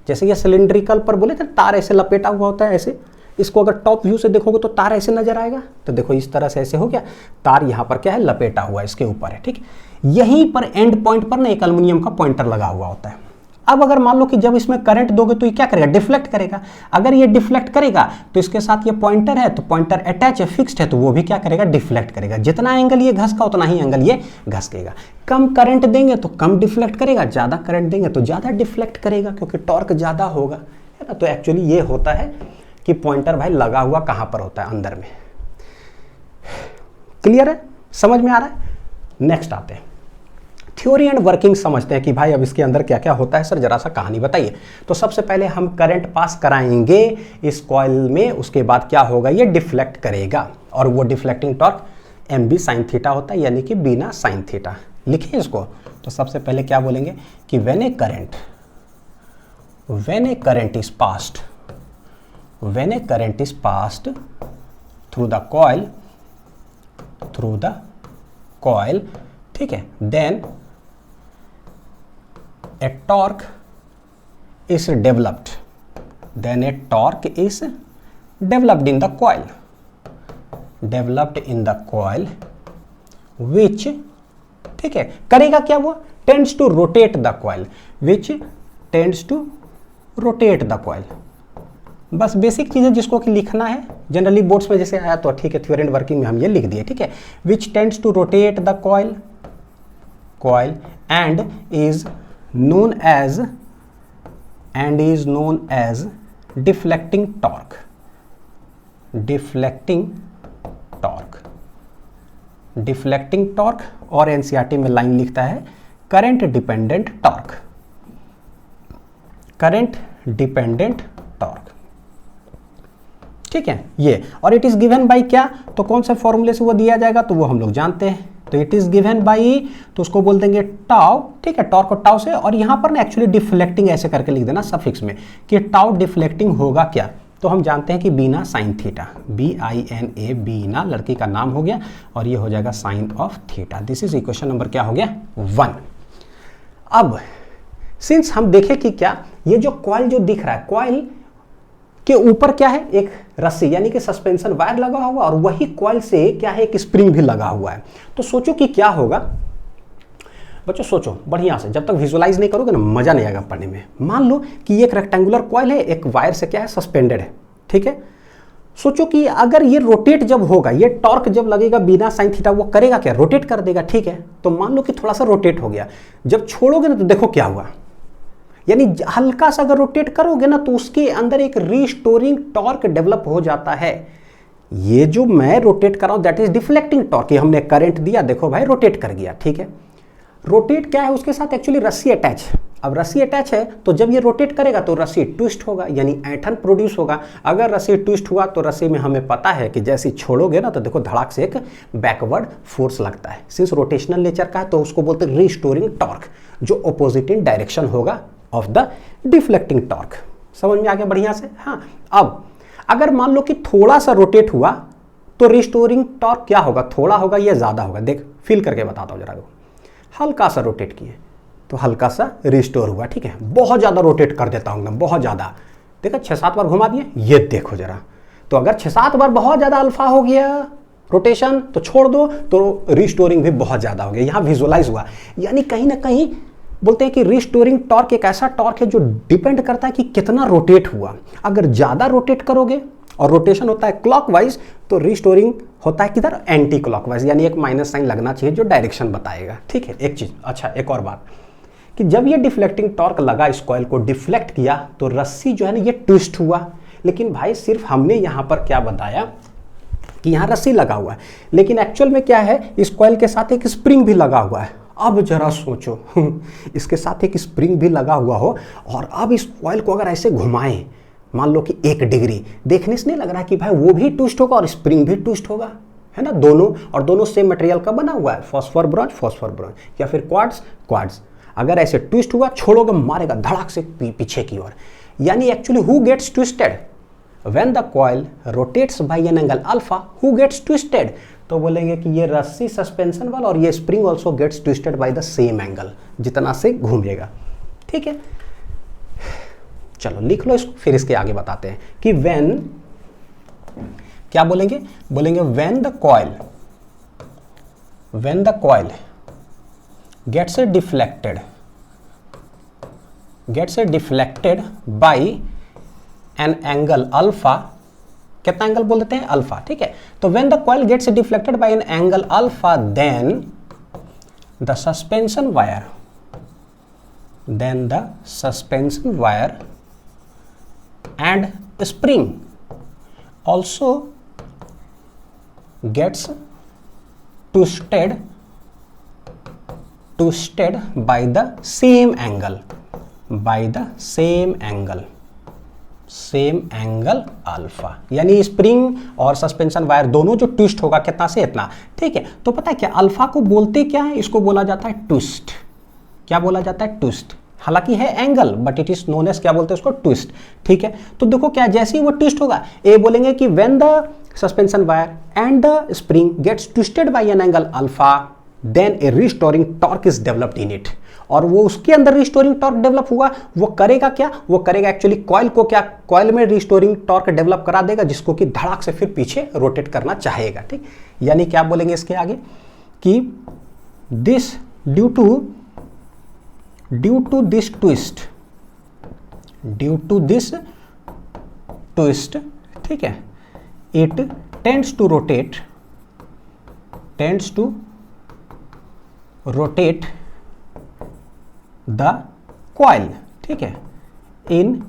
जैसे ये सिलिंड्रिकल पर बोले थे तार ऐसे लपेटा हुआ होता है ऐसे, इसको अगर टॉप व्यू से देखोगे तो तार ऐसे नजर आएगा। तो देखो इस तरह से ऐसे हो गया, तार यहाँ पर क्या है, लपेटा हुआ है, इसके ऊपर है, ठीक। यहीं पर एंड पॉइंट पर ना एक एल्युमिनियम का पॉइंटर लगा हुआ होता है। अब अगर मान लो कि जब इसमें करंट दोगे तो ये क्या करेगा, डिफ्लेक्ट करेगा। अगर ये डिफ्लेक्ट करेगा तो इसके साथ ये पॉइंटर है, तो पॉइंटर अटैच है, फिक्स्ड है, तो वो भी क्या करेगा, डिफ्लेक्ट करेगा। जितना एंगल ये घसका उतना ही एंगल ये घसकेगा। कम करंट देंगे तो कम डिफ्लेक्ट करेगा, ज़्यादा करंट देंगे तो ज़्यादा डिफ्लेक्ट करेगा, क्योंकि टॉर्क ज़्यादा होगा, है ना। तो एक्चुअली ये होता है कि पॉइंटर भाई लगा हुआ कहाँ पर होता है, अंदर में। क्लियर है, समझ में आ रहा है। नेक्स्ट आते हैं थ्योरी एंड वर्किंग समझते हैं कि भाई अब इसके अंदर क्या क्या होता है। सर जरा सा कहानी बताइए। तो सबसे पहले हम करंट पास कराएंगे इस कॉइल में, उसके बाद क्या होगा, ये डिफ्लेक्ट करेगा, और वो deflecting torque mb sin theta होता है, यानी कि बिना sin थीटा। लिखें इसको। तो सबसे पहले क्या बोलेंगे कि when a current is passed through the coil, ठीक है, then a torque is developed in the coil which ठीक है, करेगा क्या वो, tends to rotate the coil, which tends to rotate the coil. बस बेसिक चीजें जिसको कि लिखना है, जनरली बोर्ड्स में जैसे आया तो ठीक है, थ्योरी एंड वर्किंग में हम ये लिख दिए, ठीक है। Which tends to rotate the coil and is known as deflecting torque, deflecting torque, और एनसीईआरटी में लाइन लिखता है करंट डिपेंडेंट टॉर्क, ठीक है ये। और इट इज गिवन बाय क्या, तो कौन से फॉर्मूले से वो दिया जाएगा, तो वो हम लोग जानते हैं। तो इट इज गिवन बाय, तो उसको बोल देंगे टाउ, ठीक है, टॉर्क और टाउ से। और यहां पर ना एक्चुअली डिफ्लेक्टिंग ऐसे करके लिख देना सफिक्स में कि टाउ डिफ्लेक्टिंग होगा क्या, तो हम जानते हैं कि बीना साइन थीटा, BINA, बीना लड़की का नाम हो गया, और ये हो जाएगा sine of theta. This is equation number क्या हो गया 1। अब सिंस हम देखें कि क्या ये जो कॉइल जो दिख रहा है, कॉइल के ऊपर क्या है, एक रस्सी यानी कि सस्पेंशन वायर लगा हुआ, और वही कॉइल से क्या है, एक स्प्रिंग भी लगा हुआ है। तो सोचो कि क्या होगा बच्चों, सोचो बढ़िया से, जब तक विजुअलाइज नहीं करोगे ना मजा नहीं आएगा पढ़ने में। मान लो कि ये एक रेक्टेंगुलर कॉइल है, एक वायर से क्या है सस्पेंडेड है, ठीक है। सोचो कि अगर ये रोटेट जब होगा, ये टॉर्क जब लगेगा बिना साइन थीटा, वो करेगा क्या, रोटेट कर देगा, ठीक है। तो मान लो कि थोड़ा सा रोटेट हो गया, जब छोड़ोगे ना तो देखो क्या हुआ, यानी हल्का सा अगर रोटेट करोगे ना तो उसके अंदर एक रीस्टोरिंग टॉर्क डेवलप हो जाता है। ये जो मैं रोटेट कर रहा हूं दैट इज डिफ्लेक्टिंग टॉर्क, ये हमने करंट दिया, देखो भाई रोटेट कर गया, ठीक है। रोटेट क्या है, उसके साथ एक्चुअली रस्सी अटैच है। अब रस्सी अटैच है तो जब ये रोटेट करेगा तो रस्सी ट्विस्ट होगा, यानी ऐंठन प्रोड्यूस होगा। अगर रस्सी ट्विस्ट हुआ तो रस्सी में हमें पता है कि जैसे छोड़ोगे ना तो देखो धड़ाक से एक बैकवर्ड फोर्स लगता है। सिंस रोटेशनल नेचर का है तो उसको बोलते हैं रिस्टोरिंग टॉर्क, जो ऑपोजिट इन डायरेक्शन होगा ऑफ द डिफ्लेक्टिंग टॉर्क। समझ में आ गया बढ़िया से। हाँ, अब अगर मान लो कि थोड़ा सा रोटेट हुआ तो रिस्टोरिंग टॉर्क क्या होगा, थोड़ा होगा या ज्यादा होगा, देख फील करके बताता हूं जरा। हल्का सा रोटेट किए तो हल्का सा रिस्टोर हुआ, ठीक है। बहुत ज्यादा रोटेट कर देता हूं एकदम बहुत ज्यादा, देखा 6-7 बार घुमा दिए, ये देखो जरा। तो अगर 6-7 बार बहुत ज्यादा अल्फा हो गया रोटेशन तो छोड़ दो तो रिस्टोरिंग भी बहुत ज्यादा हो गया, यहां विजुअलाइज हुआ। यानी कहीं ना कहीं बोलते हैं कि रिस्टोरिंग टॉर्क एक ऐसा टॉर्क है जो डिपेंड करता है कि कितना रोटेट हुआ। अगर ज्यादा रोटेट करोगे और रोटेशन होता है क्लॉकवाइज तो रिस्टोरिंग होता है किधर, एंटी क्लॉकवाइज, यानी एक माइनस साइन लगना चाहिए जो डायरेक्शन बताएगा, ठीक है। एक चीज, अच्छा एक और बात कि जब ये डिफ्लेक्टिंग टॉर्क लगा, इस कॉइल को डिफ्लेक्ट किया तो रस्सी जो है ना ये ट्विस्ट हुआ। लेकिन भाई सिर्फ हमने यहां पर क्या बताया कि यहां रस्सी लगा हुआ है, लेकिन एक्चुअल में क्या है, इस कॉइल के साथ एक स्प्रिंग भी लगा हुआ है। अब जरा सोचो इसके साथ एक स्प्रिंग भी लगा हुआ हो और अब इस कॉइल को अगर ऐसे घुमाएं, मान लो कि 1 डिग्री, देखने से नहीं लग रहा है कि भाई वो भी ट्विस्ट होगा और स्प्रिंग भी ट्विस्ट होगा, है ना, दोनों, और दोनों सेम मटेरियल का बना हुआ है, फॉस्फोर ब्रॉन्ज या फिर क्वार्ट्ज। अगर ऐसे ट्विस्ट हुआ, छोड़ोगे मारेगा धड़ाक से पीछे की ओर। यानी actually who gets twisted when the coil rotates by an angle alpha, who gets twisted, तो बोलेंगे कि ये रस्सी सस्पेंशन वाला और ये spring also gets twisted by the same angle, जितना से घूमेगा, ठीक है। चलो लिख लो इसको, फिर इसके आगे बताते हैं कि व्हेन, क्या बोलेंगे, when the coil gets deflected by an angle alpha, कितना एंगल बोल देते हैं, अल्फा, ठीक है। तो when the coil gets deflected by an angle alpha, then the suspension wire and spring also gets twisted by the same angle alpha. यानी spring और suspension wire दोनों जो ट्विस्ट होगा कितना से इतना, ठीक है। तो पता है क्या, अल्फा को बोलते क्या है, इसको बोला जाता है ट्विस्ट। क्या बोला जाता है, ट्विस्ट। हालांकि है angle but it is known as, क्या बोलते हैं उसको, ट्विस्ट, ठीक है। तो देखो क्या, जैसे ही वो ट्विस्ट होगा, ए बोलेंगे कि when the suspension wire and the spring gets twisted by an angle alpha, then a restoring torque is developed in it. और वो उसके अंदर रिस्टोरिंग टॉर्क डेवलप हुआ, वो करेगा क्या, वो करेगा एक्चुअली कॉइल को क्या, कॉइल में रिस्टोरिंग टॉर्क डेवलप करा देगा, जिसको कि धड़ाक से फिर पीछे रोटेट करना चाहेगा, ठीक। यानी क्या बोलेंगे इसके आगे कि this due to this twist, ठीक है, it tends to rotate the coil, ठीक है, इन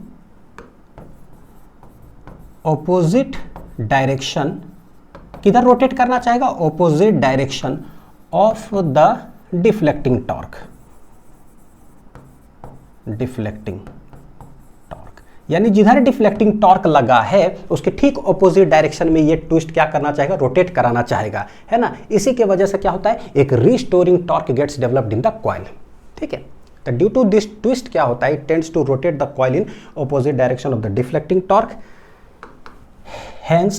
ऑपोजिट डायरेक्शन, किधर रोटेट करना चाहेगा, opposite direction of the deflecting torque, यानी जिधर डिफ्लेक्टिंग टॉर्क लगा है उसके ठीक ऑपोजिट डायरेक्शन में ये ट्विस्ट क्या करना चाहेगा, रोटेट कराना चाहेगा, है ना। इसी के वजह से क्या होता है, एक restoring torque gets developed in the coil, ठीक है। तो ड्यू टू दिस ट्विस्ट क्या होता है, it tends to rotate the coil in opposite direction of the deflecting torque, hence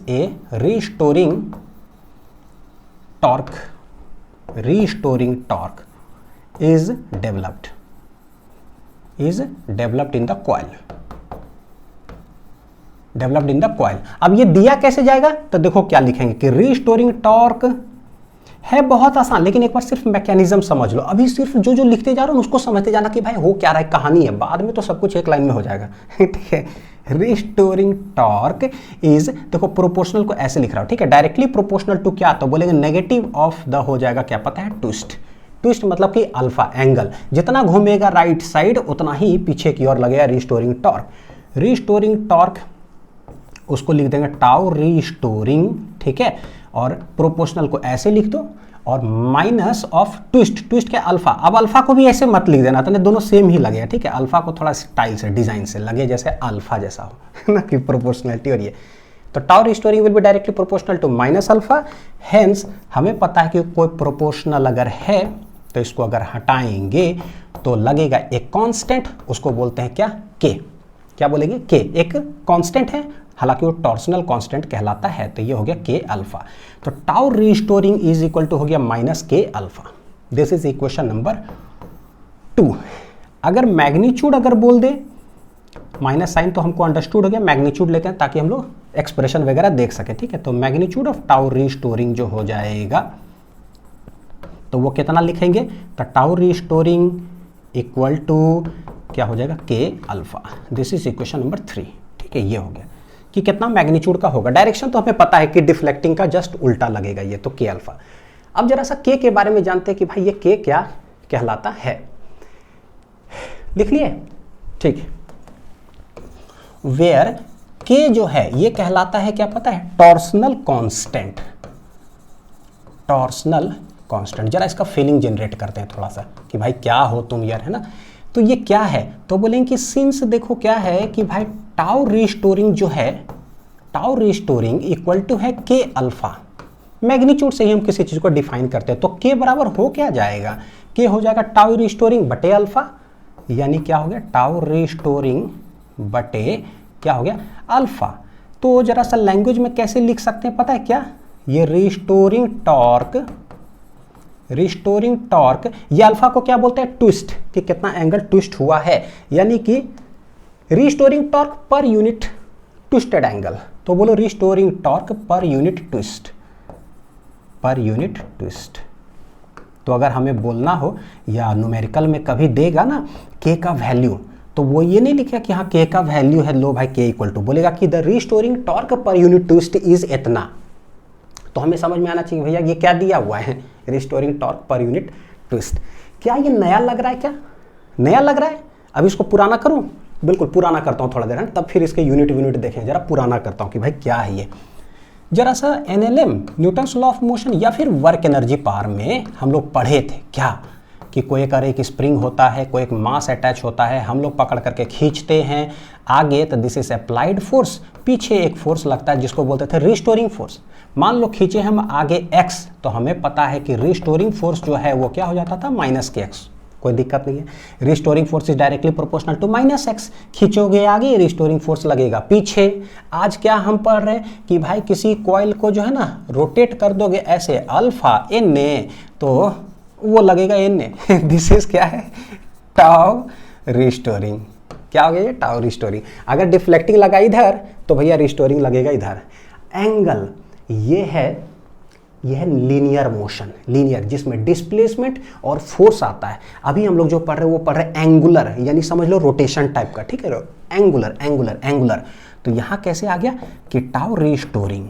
a restoring torque is developed in the coil, अब ये दिया कैसे जाएगा, तो देखो क्या लिखेंगे कि रीस्टोरिंग टॉर्क है बहुत आसान, लेकिन एक बार सिर्फ मैकेनिज्म समझ लो। अभी सिर्फ जो लिखते जा रहा हूं उसको समझते जाना कि भाई हो क्या रहा है, कहानी है, बाद में तो सब कुछ एक लाइन में हो जाएगा, ठीक है। रिस्टोरिंग टॉर्क इज, देखो प्रोपोर्शनल को ऐसे लिख रहा हूं, ठीक है, डायरेक्टली प्रोपोर्शनल टू क्या, तो बोलेंगे नेगेटिव ऑफ द हो जाएगा क्या पता है, ट्विस्ट मतलब कि अल्फा एंगल, जितना घूमेगा राइट साइड उतना ही पीछे की ओर लगेगा रिस्टोरिंग टॉर्क उसको लिख देंगे टाउ रीस्टोरिंग, ठीक है, और प्रोपोर्शनल को ऐसे लिख दो, और माइनस ऑफ ट्विस्ट के अल्फा, अब अल्फा को भी ऐसे मत लिख देना, तो दोनों सेम ही लगेगा, ठीक है, अल्फा को थोड़ा स्टाइल से डिजाइन से लगे जैसे अल्फा जैसा हो ना, कि प्रोपोर्शनलिटी, और ये तो tau restoring will be directly proportional to minus alpha, hence हमें पता है कि कोई प्रोपोर्शनल अगर है तो इसको अगर हटाएंगे तो लगेगा एक कांस्टेंट, उसको बोलते हैं क्या, के, क्या बोलेंगे, के, एक कांस्टेंट है, हालांकि वो टॉर्सनल कांस्टेंट कहलाता है, तो ये हो गया के अल्फा, तो tau restoring is equal to हो गया minus K alpha, this is equation number 2। अगर मैग्नीट्यूड अगर बोल दे, माइनस साइन तो हमको अंडरस्टूड हो गया, मैग्नीट्यूड लेते हैं ताकि हम लोग एक्सप्रेशन वगैरह देख सके, ठीक है, तो मैग्नीट्यूड ऑफ टाउ रीस्टोरिंग जो हो जाएगा तो वो कितना लिखेंगे, तो टाउ रीस्टोरिंग इक्वल टू क्या हो जाएगा, के alpha, this is equation number 3, ठीक है। ये हो गया कि कितना मैग्नीट्यूड का होगा, डायरेक्शन तो हमें पता है कि डिफ्लेक्टिंग का जस्ट उल्टा लगेगा ये, तो के अल्फा। अब जरा सा के के बारे में जानते हैं कि भाई ये के क्या कहलाता है, लिख लिए, ठीक। वेयर के जो है ये कहलाता है क्या पता है, टॉर्सनल कांस्टेंट। जरा इसका फीलिंग जनरेट करते हैं थोड़ा सा कि भाई क्या हो तुम यार, है ना। तो ये क्या है, तो बोलेंगे कि सिंस देखो क्या है कि भाई टाउ रीस्टोरिंग जो है, टाउ रीस्टोरिंग इक्वल टू है के अल्फा, मैग्नीट्यूड से ही हम किसी चीज को डिफाइन करते हैं, तो के बराबर हो क्या जाएगा, के हो जाएगा टाउ रीस्टोरिंग बटे अल्फा, यानी क्या हो गया, टाउ रीस्टोरिंग बटे क्या हो गया, अल्फा। तो जरा सा लैंग्वेज में कैसे लिख सकते हैं पता है क्या, ये रिस्टोरिंग टॉर्क, ये अल्फा को क्या बोलते हैं, ट्विस्ट, कि कितना एंगल ट्विस्ट हुआ है, यानी कि restoring torque per unit twisted angle, तो बोलो restoring torque per unit twist. तो अगर हमें बोलना हो या न्यूमेरिकल में कभी देगा ना के का वैल्यू, तो वो ये नहीं लिखेगा कि हाँ के का वैल्यू है, लो भाई के इक्वल टू, बोलेगा कि the restoring torque per unit twist is इतना, तो हमें समझ में आना चाहिए भैया ये क्या दिया हुआ है, restoring torque per unit twist. क्या ये नया लग रहा है, क्या नया लग रहा है, अब इसको पुराना करूं, बिल्कुल पुराना करता हूं थोड़ा देर, तब फिर इसके यूनिट देखें, जरा पुराना करता हूं कि भाई क्या है ये। जरा सा NLM Newton's law of motion या फिर वर्क एनर्जी पावर में हम लोग पढ़े थे क्या, कि कोई एक स्प्रिंग होता है, कोई एक मास अटैच होता है, हम लोग पकड़ करके खींचते हैं आगे, तो दिस इज अप्लाइड फोर्स, पीछे एक फोर्स लगता है जिसको बोलते थे रिस्टोरिंग फोर्स। मान लो खींचे हम आगे x, तो हमें पता है कि रिस्टोरिंग फोर्स जो है वो क्या हो जाता था, माइनस के x, कोई दिक्कत नहीं है, restoring force is directly proportional to minus X, खींचोगे आगे रिस्टोरिंग फोर्स लगेगा पीछे। आज क्या हम पढ़ रहे हैं कि भाई किसी कॉइल को जो है ना रोटेट कर दोगे ऐसे अल्फा एन ए, तो वो लगेगा एन ए, दिस इज क्या है, टाउ रिस्टोरिंग। क्या हो गया ये, टाउ रिस्टोरिंग। अगर डिफ्लेक्टिंग लगा इधर तो भैया रिस्टोरिंग लगेगा इधर। एंगल ये है यह है लीनियर मोशन, लीनियर, जिसमें डिस्प्लेसमेंट और फोर्स आता है। अभी हम लोग जो पढ़ रहे हैं वो पढ़ रहे हैं एंगुलर, यानी समझ लो रोटेशन टाइप का, ठीक है, एंगुलर एंगुलर एंगुलर। तो यहां कैसे आ गया कि टाउ रीस्टोरिंग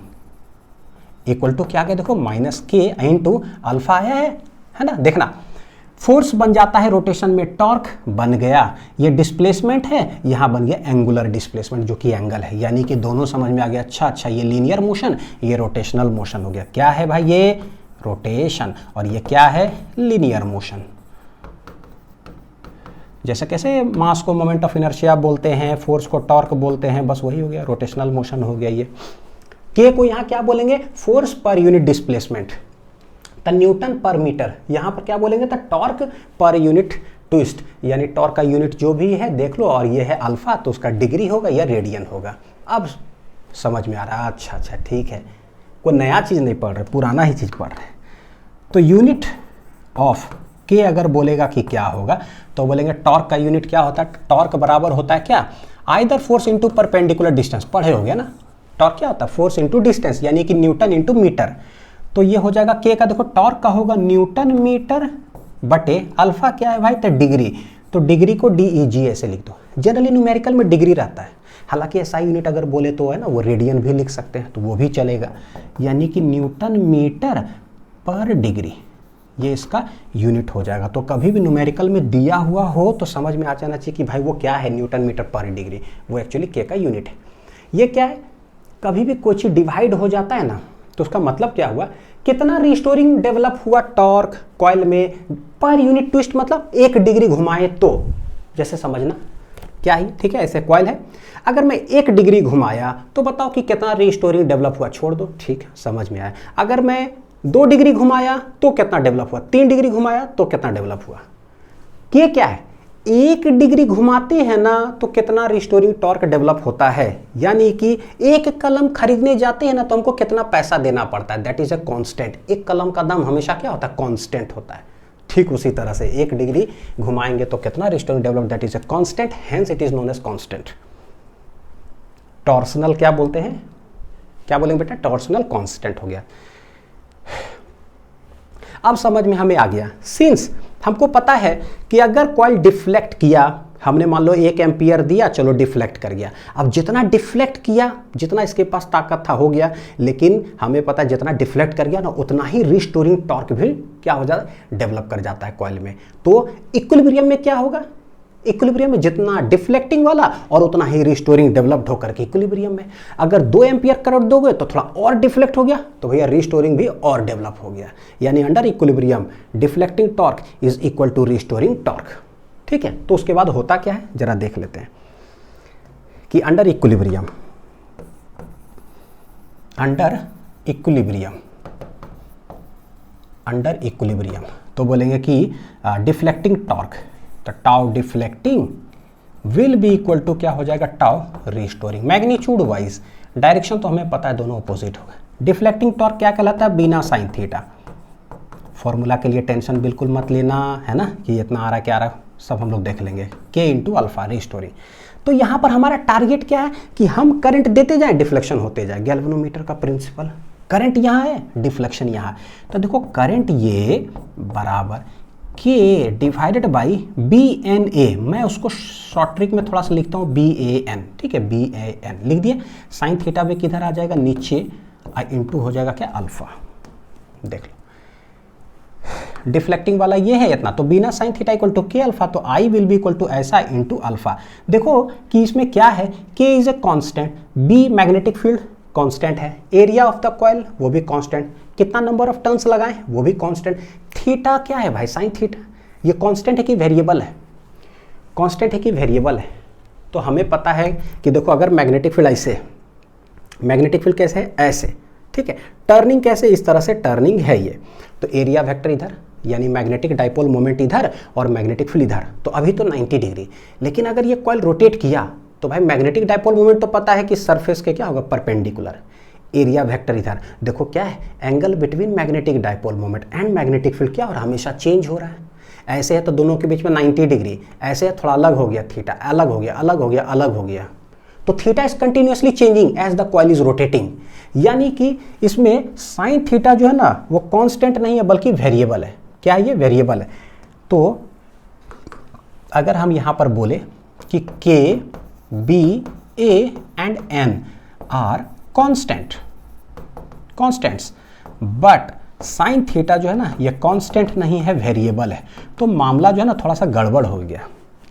इक्वल टू क्या आ गया, देखो माइनस के इंटू अल्फा आया है ना। देखना फोर्स बन जाता है रोटेशन में, टॉर्क बन गया, ये डिस्प्लेसमेंट है, यहां बन गया एंगुलर डिस्प्लेसमेंट जो कि एंगल है, यानी कि दोनों समझ में आ गया। अच्छा, ये लीनियर मोशन, ये रोटेशनल मोशन हो गया। क्या है भाई, ये रोटेशन, और ये क्या है, लीनियर मोशन। जैसे कैसे मास को मोमेंट ऑफ इनर्शिया बोलते हैं, फोर्स को टॉर्क बोलते हैं, बस वही हो गया, रोटेशनल मोशन हो गया ये। के को यहां क्या बोलेंगे, force per unit displacement, the Newton पर मीटर। यहां पर क्या बोलेंगे, the torque per unit twist, यानी टॉर्क का यूनिट जो भी है देख लो, और ये है अल्फा, तो उसका डिग्री होगा या रेडियन होगा। अब समझ में आ रहा है, अच्छा ठीक है, कोई नया चीज नहीं पढ़ रहे, पुराना ही चीज पढ़ रहे। तो यूनिट ऑफ के अगर बोलेगा कि क्या होगा, तो बोलेंगे टॉर्क का यूनिट क्या होता है, टॉर्क बराबर होता है क्या, either force into perpendicular distance, पढ़े हो गया ना। टॉर्क क्या होता है, फोर्स इंटू डिस्टेंस, यानी कि न्यूटन इंटू मीटर। तो ये हो जाएगा के का, देखो टॉर्क का होगा न्यूटन मीटर बटे अल्फा क्या है भाई, तो डिग्री। तो डिग्री को DEG ऐसे लिख दो, जनरली न्यूमेरिकल में डिग्री रहता है, हालांकि SI यूनिट अगर बोले तो है ना, वो रेडियन भी लिख सकते हैं, तो वो भी चलेगा, यानी कि न्यूटन मीटर पर डिग्री, ये इसका यूनिट हो जाएगा। तो कभी भी न्यूमेरिकल में दिया हुआ हो तो समझ में आ जाना चाहिए कि भाई वो क्या है, न्यूटन मीटर पर डिग्री, वो एक्चुअली के का यूनिट है। ये क्या है, कभी भी कोई चीज डिवाइड हो जाता है ना, तो उसका मतलब क्या हुआ, कितना रिस्टोरिंग डेवलप हुआ टॉर्क कॉइल में पर यूनिट ट्विस्ट, मतलब 1 डिग्री घुमाए तो, जैसे समझना क्या ही, ठीक है। ऐसे कॉइल है, अगर मैं 1 डिग्री घुमाया तो बताओ कि कितना रिस्टोरिंग डेवलप हुआ, छोड़ दो, ठीक है, समझ में आया। अगर मैं 2 डिग्री घुमाया तो कितना डेवलप हुआ, 3 डिग्री घुमाया तो कितना डेवलप हुआ। ये क्या है, 1 डिग्री घुमाते हैं ना तो कितना रिस्टोरिंग टॉर्क डेवलप होता है, यानी कि 1 कलम खरीदने जाते हैं ना तो हमको कितना पैसा देना पड़ता है, दैट इज अ कांस्टेंट। 1 कलम का दाम हमेशा क्या होता है, कांस्टेंट होता है। ठीक उसी तरह से 1 डिग्री घुमाएंगे तो कितना restoring develop, that is a constant, hence it is known as constant. Torsional क्या बोलते हैं, क्या बोलेंगे बेटा, टॉर्सनल कांस्टेंट हो गया। अब समझ में हमें आ गया, सिंस हमको पता है कि अगर कॉइल डिफ्लेक्ट किया, हमने मान लो 1 एम्पियर दिया, चलो डिफ्लेक्ट कर गया। अब जितना डिफ्लेक्ट किया, जितना इसके पास ताकत था हो गया, लेकिन हमें पता है जितना डिफ्लेक्ट कर गया ना उतना ही रिस्टोरिंग टॉर्क भी क्या हो जाता है, डेवलप कर जाता है कॉइल में। तो इक्विलिब्रियम में क्या होगा, इक्विलिब्रियम में जितना डिफ्लेक्टिंग वाला और उतना ही रिस्टोरिंग डेवलप्ड होकर के इक्विलिब्रियम में। अगर 2 एम्पियर करंट दोगे तो थोड़ा और डिफ्लेक्ट हो गया, तो भैया रिस्टोरिंग भी और डेवलप हो गया, यानी under equilibrium deflecting torque is equal to restoring torque. ठीक है, तो उसके बाद होता क्या है जरा देख लेते हैं कि अंडर इक्विलिब्रियम, अंडर इक्विलिब्रियम तो बोलेंगे कि डिफ्लेक्टिंग टॉर्क, तो tau deflecting will be equal to क्या हो जाएगा, tau restoring. Magnitude wise, direction तो हमें पता है दोनों अपोजिट होगा। डिफ्लेक्टिंग टॉर्क क्या कहलाता है, बिना साइन थीटा। फॉर्मूला के लिए टेंशन बिल्कुल मत लेना है ना, कि इतना आ रहा क्या आ रहा, सब हम लोग देख लेंगे, के इंटू अल्फा रिस्टोरिंग। तो यहाँ पर हमारा टारगेट क्या है कि हम करंट देते जाएं, डिफ्लेक्शन होते जाए, गैल्वेनोमीटर का प्रिंसिपल। करंट यहाँ है, डिफ्लेक्शन यहाँ, तो देखो करंट ये बराबर के डिवाइडेड बाई BNA, मैं उसको शॉर्ट ट्रिक में थोड़ा सा लिखता हूँ BAN, ठीक है, BAN लिख दिए। साइन थीटा भी किधर आ जाएगा, नीचे इंटू हो जाएगा क्या, अल्फा। देख लो डिफ्लेक्टिंग वाला ये है इतना, तो बिना sine theta equal to K alpha, तो I will be equal to ऐसा इंटू अल्फा। देखो कि इसमें क्या है, K is a constant, B magnetic field constant है, एरिया ऑफ द कॉइल वो भी कांस्टेंट, कितना नंबर ऑफ टर्न्स लगाएं वो भी कांस्टेंट। थीटा क्या है भाई, साइन थीटा, ये कांस्टेंट है कि वेरिएबल है, कांस्टेंट है कि वेरिएबल है। तो हमें पता है कि देखो अगर मैग्नेटिक फील्ड ऐसे, मैग्नेटिक फील्ड कैसे है, ऐसे, ठीक है, टर्निंग कैसे, इस तरह से टर्निंग है ये, तो एरिया वेक्टर इधर, यानी मैग्नेटिक डाइपोल मोमेंट इधर और मैग्नेटिक फील्ड इधर, तो अभी तो 90 डिग्री। लेकिन अगर ये कॉइल रोटेट किया तो भाई मैग्नेटिक डाइपोल मोमेंट तो पता है कि सरफेस के क्या होगा, परपेंडिकुलर। एरिया वेक्टर इधर, देखो क्या है, angle between magnetic dipole moment and magnetic field क्या हो रहा है, हमेशा चेंज हो रहा है। ऐसे है तो दोनों के बीच में 90 डिग्री, ऐसे है थोड़ा अलग हो गया, थीटा अलग हो गया, अलग हो गया, अलग हो गया, तो theta is continuously changing as the coil is rotating, यानी कि इसमें साइन थीटा जो है ना वो कांस्टेंट नहीं है बल्कि वेरिएबल है। क्या है ये? वेरिएबल है। तो अगर हम यहां पर बोले कि K B A and N are constants but sine theta जो है ना ये कांस्टेंट नहीं है, वेरिएबल है, तो मामला जो है ना थोड़ा सा गड़बड़ हो गया।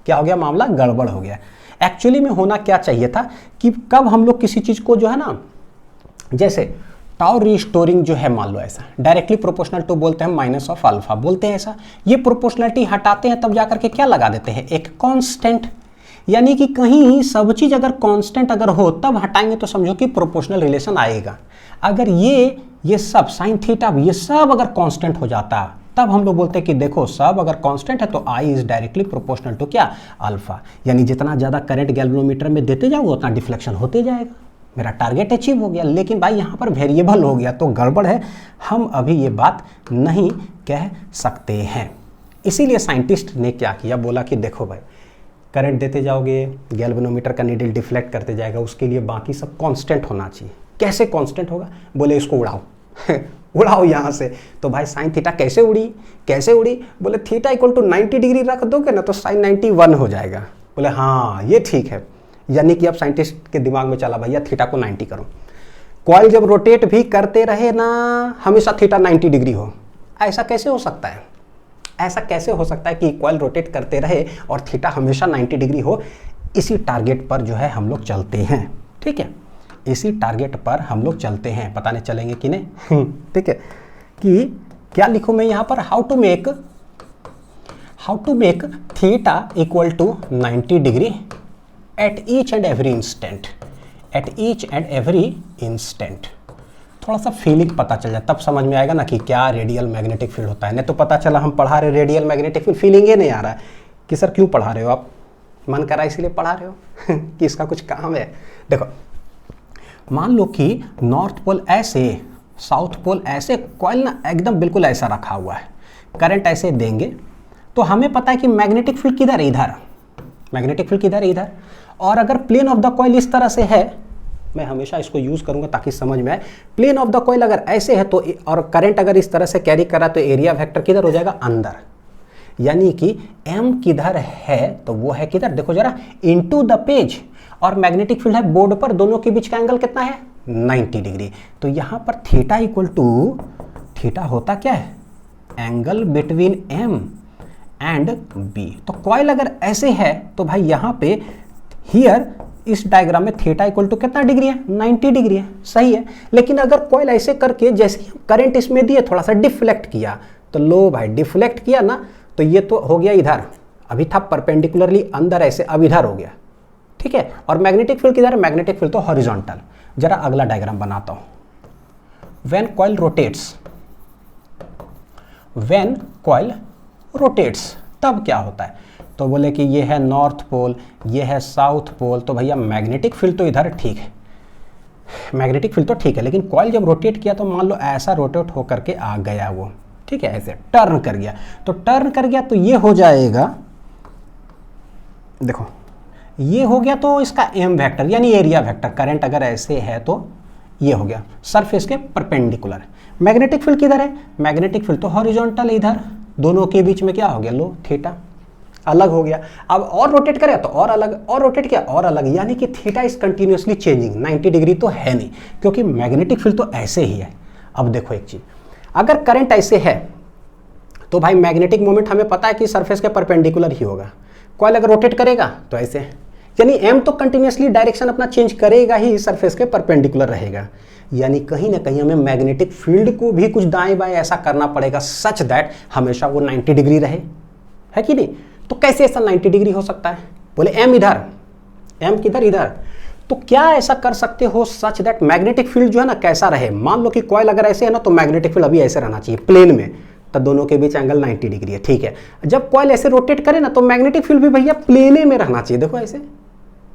क्या हो गया? मामला गड़बड़ हो गया। एक्चुअली में होना क्या चाहिए था कि कब हम लोग किसी चीज को जो है ना, जैसे टाउ रिस्टोरिंग जो है, मान लो ऐसा डायरेक्टली प्रोपोर्शनल टू बोलते हैं माइनस ऑफ अल्फा बोलते हैं ऐसा, ये प्रोपोर्शनलिटी हटाते हैं तब जाकर के क्या लगा देते हैं? एक कांस्टेंट। यानी कि कहीं सब चीज अगर कांस्टेंट अगर हो तब हटाएंगे तो समझो कि प्रोपोर्शनल रिलेशन आएगा। अगर ये सब साइन थीटा ये सब अगर कांस्टेंट हो जाता तब हम लोग बोलते हैं कि देखो सब अगर कांस्टेंट है तो I is directly proportional to क्या? अल्फा। यानी जितना ज़्यादा करंट गैल्वेनोमीटर में देते जाओ उतना डिफ्लेक्शन होते जाएगा, मेरा टारगेट अचीव हो गया। लेकिन भाई यहाँ पर वेरिएबल हो गया तो गड़बड़ है, हम अभी ये बात नहीं कह सकते हैं। इसीलिए साइंटिस्ट ने क्या किया, बोला कि देखो भाई करंट देते जाओगे गैल्वेनोमीटर का नीडल डिफ्लेक्ट करते जाएगा, उसके लिए बाकी सब कांस्टेंट होना चाहिए। कैसे कांस्टेंट होगा? बोले इसको उड़ाओ उड़ाओ यहाँ से। तो भाई साइन थीटा कैसे उड़ी? बोले थीटा इक्वल टू 90 डिग्री रख दोगे ना तो साइन 91 हो जाएगा। बोले हाँ ये ठीक है। यानी कि अब साइंटिस्ट के दिमाग में चला भैया थीटा को 90 करो, कॉइल जब रोटेट भी करते रहे ना हमेशा थीटा 90 डिग्री हो। ऐसा कैसे हो सकता है? ऐसा कैसे हो सकता है कि कॉइल रोटेट करते रहे और थीटा हमेशा 90 डिग्री हो? इसी टारगेट पर जो है हम लोग चलते हैं, ठीक है, इसी टारगेट पर हम लोग चलते हैं। पता नहीं चलेंगे कि नहीं ठीक है। कि क्या लिखूं मैं यहाँ पर? How to make theta equal to 90 degree at each and every instant. थोड़ा सा फीलिंग पता चल जाए तब समझ में आएगा ना कि क्या रेडियल मैग्नेटिक फील्ड होता है। नहीं तो पता चला हम पढ़ा रहे रेडियल मैग्नेटिक फील्ड, फीलिंग ही नहीं आ रहा है कि सर क्यों पढ़ा रहे हो आप, मन करा इसीलिए पढ़ा रहे हो कि इसका कुछ काम है। देखो मान लो कि नॉर्थ पोल ऐसे, साउथ पोल ऐसे, कॉइल ना एकदम बिल्कुल ऐसा रखा हुआ है, करंट ऐसे देंगे तो हमें पता है कि मैग्नेटिक फील्ड किधर है? इधर। मैग्नेटिक फील्ड किधर है? इधर। और अगर प्लेन ऑफ द कॉइल इस तरह से है, मैं हमेशा इसको यूज करूंगा ताकि समझ में आए, प्लेन ऑफ द कॉइल अगर ऐसे है तो और करंट अगर इस तरह से कैरी कर रहा तो एरिया वेक्टर किधर हो जाएगा? अंदर। यानी कि m किधर है तो वो है किधर? देखो जरा, इनटू द पेज, और मैग्नेटिक फील्ड है बोर्ड पर, दोनों के बीच का एंगल कितना है? 90 डिग्री। तो यहां पर थीटा इक्वल टू, थीटा होता क्या है? Angle between m and b। तो कॉइल अगर ऐसे है तो भाई यहां पे हियर इस डायग्राम में थीटा इक्वल टू कितना डिग्री है? 90 डिग्री है, सही है। लेकिन अगर कॉइल ऐसे करके जैसे करंट इसमें दिए थोड़ा सा डिफ्लेक्ट किया तो लो भाई डिफ्लेक्ट किया ना तो ये तो हो गया इधर, अभी था परपेंडिकुलरली अंदर ऐसे, अब इधर हो गया, ठीक है। और मैग्नेटिक फील्ड किधर है? मैग्नेटिक फील्ड तो हॉरिजॉन्टल। जरा अगला डायग्राम बनाता हूं। व्हेन कॉइल रोटेट्स तब क्या होता है? तो बोले कि ये है नॉर्थ पोल, ये है साउथ पोल, तो भैया मैग्नेटिक फील्ड तो इधर ठीक है, मैग्नेटिक फील्ड तो ठीक है, लेकिन कॉइल जब रोटेट किया तो मान लो ऐसा रोटेट होकर के आ गया वो, ठीक है, ऐसे टर्न कर गया। तो टर्न कर गया तो ये हो जाएगा, देखो ये हो गया तो इसका एम वेक्टर यानी एरिया वेक्टर, करंट अगर ऐसे है तो ये हो गया सरफेस के परपेंडिकुलर। मैग्नेटिक फील्ड किधर है? मैग्नेटिक फील्ड तो हॉरिजॉन्टल इधर, दोनों के बीच में क्या हो गया? लो थीटा, अलग हो गया। अब और रोटेट करेगा तो और अलग, और रोटेट किया और अलग, यानी कि theta is continuously changing. 90 degree तो है नहीं क्योंकि मैग्नेटिक फील्ड तो ऐसे ही है। अब देखो एक चीज, अगर करंट ऐसे है तो भाई मैग्नेटिक मोमेंट हमें पता है कि सरफेस के परपेंडिकुलर ही होगा। कॉइल अगर रोटेट करेगा तो ऐसे, यानी एम तो कंटिन्यूअसली डायरेक्शन अपना चेंज करेगा ही, सरफेस के परपेंडिकुलर रहेगा। यानी कहीं ना कहीं हमें मैग्नेटिक फील्ड को भी कुछ दाएं बाएं ऐसा करना पड़ेगा सच दैट हमेशा वो 90 डिग्री रहे, है कि नहीं? तो कैसे ऐसा 90 डिग्री हो सकता है? बोले एम इधर, एम किधर? इधर। तो क्या ऐसा कर सकते हो सच दैट मैग्नेटिक फील्ड जो है ना कैसा रहे? मान लो कि कॉइल अगर ऐसे है ना तो मैग्नेटिक फील्ड अभी ऐसे रहना चाहिए प्लेन में, तो दोनों के बीच एंगल 90 डिग्री है, ठीक है। जब कॉइल ऐसे रोटेट करे ना तो मैग्नेटिक फील्ड भी भैया प्लेने में रहना चाहिए, देखो ऐसे,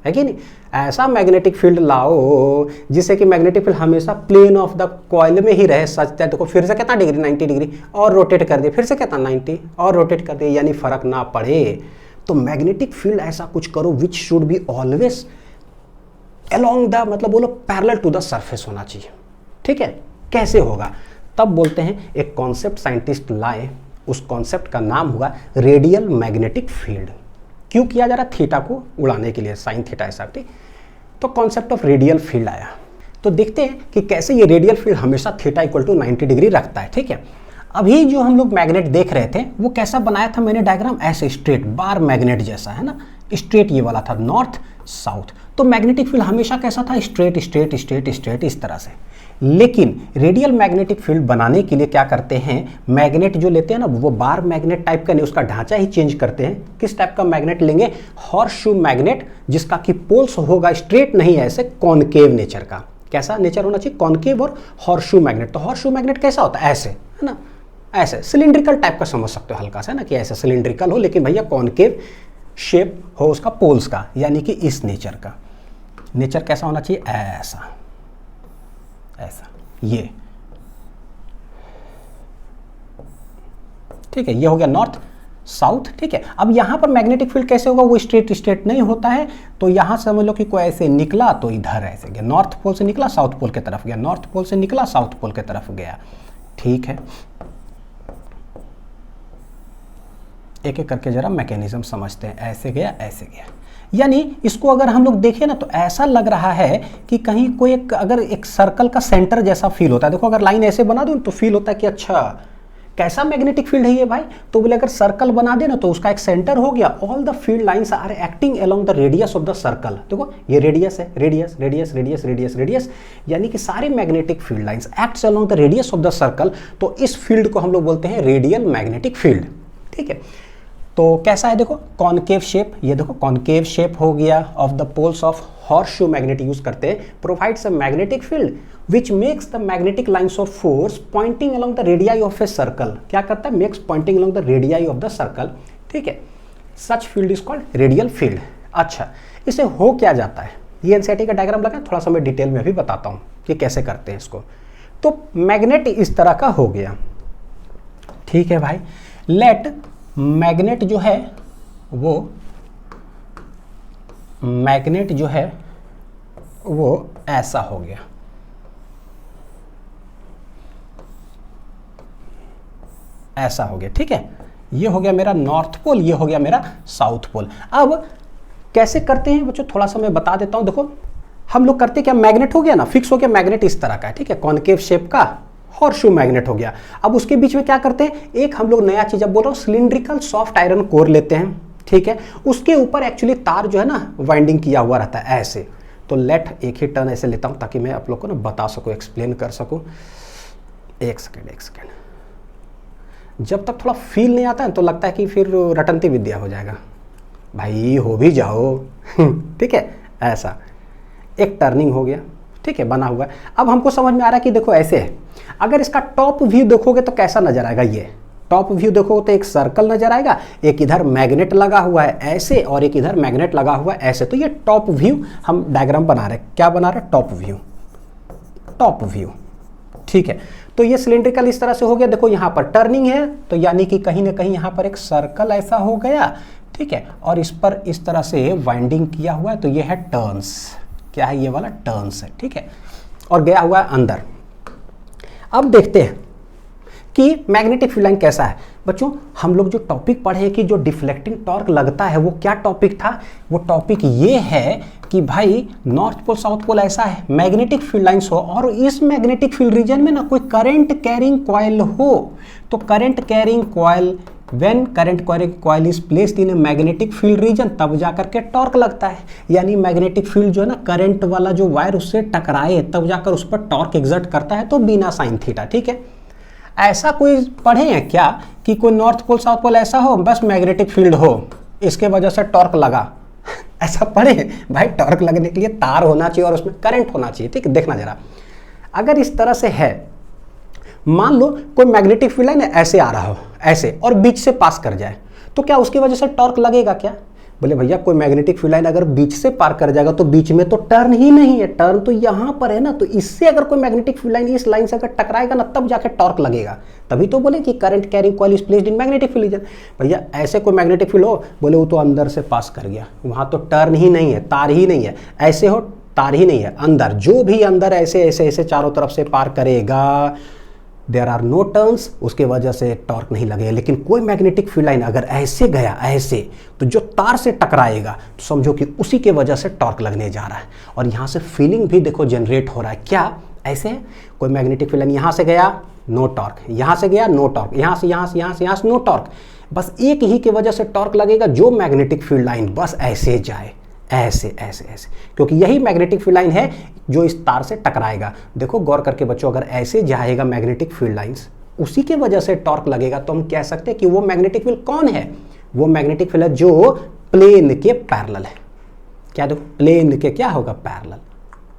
है कि नहीं? ऐसा मैग्नेटिक फील्ड लाओ जिससे कि मैग्नेटिक फील्ड हमेशा प्लेन ऑफ द कॉइल में ही रहे सच दैट, देखो फिर से कितना डिग्री? 90 डिग्री, और रोटेट कर दिए, फिर से कितना? 90, और रोटेट कर दिए, यानी फर्क ना पड़े। तो मैग्नेटिक फील्ड ऐसा कुछ करो which should be always along the मतलब बोलो पैरेलल टू द सरफेस होना चाहिए। ठीक है, कैसे होगा? तब बोलते हैं एक कॉन्सेप्ट साइंटिस्ट लाए, उस कॉन्सेप्ट का नाम हुआ रेडियल मैग्नेटिक फील्ड। क्यों किया जा रहा? थीटा को उड़ाने के लिए, साइन थीटा ऐसा। ठीक, तो कॉन्सेप्ट ऑफ रेडियल फील्ड आया। तो देखते हैं कि कैसे ये रेडियल फील्ड हमेशा थीटा इक्वल टू 90 डिग्री रखता है। ठीक है, अभी जो हम लोग मैग्नेट देख रहे थे वो कैसा बनाया था मैंने डायग्राम? ऐसे स्ट्रेट बार मैग्नेट जैसा, है ना, स्ट्रेट ये वाला था, नॉर्थ साउथ। तो मैग्नेटिक फील्ड हमेशा कैसा था? स्ट्रेट स्ट्रेट स्ट्रेट स्ट्रेट इस तरह से। लेकिन रेडियल मैग्नेटिक फील्ड बनाने के लिए क्या करते हैं, मैग्नेट जो लेते हैं ना वो बार मैग्नेट टाइप का नहीं, उसका ढांचा ही चेंज करते हैं। किस टाइप का मैग्नेट लेंगे? हॉर्सशू मैग्नेट, जिसका कि पोल्स होगा स्ट्रेट नहीं है, ऐसे कॉनकेव नेचर का। कैसा नेचर होना चाहिए? कॉनकेव और हॉर्सशू मैग्नेट। तो हॉर्सशू मैग्नेट कैसा होता है? ऐसे, है ना, ऐसे सिलिंड्रिकल टाइप का समझ सकते हो हल्का सा, ना, कि ऐसे सिलिंड्रिकल हो लेकिन भैया कॉनकेव शेप हो उसका पोल्स का, यानी कि इस नेचर का। नेचर कैसा होना चाहिए? ऐसा ऐसा, ये। ठीक है, ये हो गया नॉर्थ साउथ। ठीक है, अब यहां पर मैग्नेटिक फील्ड कैसे होगा? वो स्ट्रेट स्ट्रेट नहीं होता है, तो यहां समझ लो कि कोई ऐसे निकला तो इधर ऐसे गया, नॉर्थ पोल से निकला साउथ पोल की तरफ गया, नॉर्थ पोल से निकला साउथ पोल की तरफ गया। ठीक है, एक एक करके जरा मैकेनिज्म समझते हैं। ऐसे गया, ऐसे गया, यानी इसको अगर हम लोग देखें ना तो ऐसा लग रहा है कि कहीं कोई अगर एक सर्कल का सेंटर जैसा फील होता है। देखो अगर लाइन ऐसे बना दूं तो फील होता है कि अच्छा कैसा मैग्नेटिक फील्ड है ये भाई। तो बोले अगर सर्कल बना दे ना तो उसका एक सेंटर हो गया। All the field lines are acting along the radius of the circle. देखो ये रेडियस है, radius radius radius radius radius, यानी कि सारे magnetic field lines acts along the radius of the circle. तो इस फील्ड को हम लोग बोलते हैं रेडियल मैग्नेटिक फील्ड। ठीक है, तो कैसा है? देखो कॉनकेव शेप, ये देखो कॉनकेव शेप हो गया of the poles of horseshoe magnet use करते हैं, provides a magnetic field which makes the magnetic lines of force pointing along the radii of a circle। क्या करता है? makes pointing along the radii of the circle। ठीक है, such field is called radial field। अच्छा, इसे हो क्या जाता है? ये एनसीईआरटी का डायग्राम लगा, थोड़ा सा मैं डिटेल में भी बताता हूँ कि कैसे करते हैं इसको। तो मैग्नेट इस तरह का हो गया। ठीक है भाई, लेट मैग्नेट जो है वो मैग्नेट जो है वो ऐसा हो गया, ऐसा हो गया। ठीक है, ये हो गया मेरा नॉर्थ पोल, ये हो गया मेरा साउथ पोल। अब कैसे करते हैं बच्चों, थोड़ा सा मैं बता देता हूं। देखो हम लोग करते क्या, मैग्नेट हो गया ना, फिक्स हो गया मैग्नेट इस तरह का है। ठीक है, कॉनकेव शेप का हॉर्सशू मैग्नेट हो गया। अब उसके बीच में क्या करते हैं, एक हम लोग नया चीज, अब बोल रहा हूं सिलिंड्रिकल सॉफ्ट आयरन कोर लेते हैं। ठीक है, उसके ऊपर एक्चुअली तार जो है ना वाइंडिंग किया हुआ रहता है ऐसे। तो लेट एक ही टर्न ऐसे लेता हूं ताकि मैं आप लोग को ना बता सकूं, एक्सप्लेन कर सकूं। एक सेकेंड। जब तक थोड़ा फील नहीं आता है तो लगता है कि फिर रटंती विद्या हो जाएगा। भाई हो भी जाओ। ठीक है, ऐसा एक टर्निंग हो गया। ठीक है, बना हुआ है। अब हमको समझ में आ रहा है कि देखो ऐसे है, अगर इसका टॉप व्यू देखोगे तो कैसा नजर आएगा। ये टॉप व्यू देखो तो एक सर्कल नजर आएगा, एक इधर मैग्नेट लगा हुआ है ऐसे और एक इधर मैग्नेट लगा हुआ है ऐसे। तो ये टॉप व्यू हम डायग्राम बना रहे हैं। क्या बना रहे हैं? Top view, top view. ठीक है, तो ये सिलिंड्रिकल इस तरह से हो गया। देखो यहाँ पर टर्निंग है तो यानी कि कहीं ना कहीं यहाँ पर एक सर्कल ऐसा हो गया। ठीक है, और इस पर इस तरह से वाइंडिंग किया हुआ है, तो ये है टर्न्स। क्या है? ये वाला टर्न्स है। ठीक है, और गया हुआ है अंदर। अब देखते हैं कि मैग्नेटिक फील्ड लाइन कैसा है। बच्चों हम लोग जो टॉपिक पढ़े कि जो डिफ्लेक्टिंग टॉर्क लगता है वो क्या टॉपिक था? वो टॉपिक ये है कि भाई नॉर्थ पोल साउथ पोल ऐसा है, मैग्नेटिक फील्ड लाइंस हो और इस मैग्नेटिक फील्ड रीजन में ना कोई करंट कैरिंग कॉइल हो। तो current carrying coil, when current carrying coil is placed in a magnetic field reason, तब जाकर के टॉर्क लगता है। यानी मैग्नेटिक फील्ड जो है ना करंट वाला जो वायर उससे टकराए तब जाकर उस पर टॉर्क एग्जर्ट करता है, तो बिना साइन थीटा। ठीक है, ऐसा कोई पढ़े हैं क्या कि कोई नॉर्थ पोल साउथ पोल ऐसा हो बस मैग्नेटिक फील्ड हो इसके वजह से टॉर्क लगा? ऐसा पढ़े? भाई टॉर्क लगने के लिए तार होना चाहिए और उसमें करंट होना चाहिए। ठीक है, देखना जरा, अगर इस तरह से है, मान लो कोई मैग्नेटिक फील्ड लाइन ऐसे आ रहा हो ऐसे और बीच से पास कर जाए, तो क्या उसकी वजह से टॉर्क लगेगा क्या? बोले भैया कोई मैग्नेटिक फील्ड लाइन अगर बीच से पार कर जाएगा तो बीच में तो टर्न ही नहीं है, टर्न तो यहां पर है ना। तो इससे अगर कोई मैग्नेटिक फील्ड लाइन इस लाइन से अगर टकराएगा ना तब जाके टॉर्क लगेगा। तभी तो बोले कि current carrying coil is placed in magnetic field reason. भैया ऐसे कोई मैग्नेटिक फील्ड हो, बोले वो तो अंदर से पास कर गया, वहां तो टर्न ही नहीं है, तार ही नहीं है। ऐसे हो तार ही नहीं है, अंदर जो भी अंदर ऐसे ऐसे ऐसे चारों तरफ से पार करेगा, देयर आर नो टर्न्स, उसके वजह से टॉर्क नहीं लगेगा। लेकिन कोई मैग्नेटिक फील्ड लाइन अगर ऐसे गया ऐसे, तो जो तार से टकराएगा तो समझो कि उसी के वजह से टॉर्क लगने जा रहा है। और यहाँ से फीलिंग भी देखो जनरेट हो रहा है। क्या ऐसे है, कोई मैग्नेटिक फील्ड लाइन यहाँ से गया नो टॉर्क, यहाँ से गया नो टॉर्क, यहाँ से यहाँ से यहाँ से यहाँ से नो टॉर्क, बस एक ही के वजह से टॉर्क लगेगा, जो मैग्नेटिक फील्ड लाइन बस ऐसे जाए, ऐसे ऐसे ऐसे, क्योंकि यही मैग्नेटिक फील्ड लाइन है जो इस तार से टकराएगा। देखो गौर करके बच्चों, अगर ऐसे जाएगा मैग्नेटिक फील्ड लाइंस, उसी के वजह से टॉर्क लगेगा, तो हम कह सकते हैं कि वो मैग्नेटिक फील्ड कौन है, वो मैग्नेटिक फील्ड है जो प्लेन के पैरेलल है। क्या देखो, प्लेन के क्या होगा, पैरेलल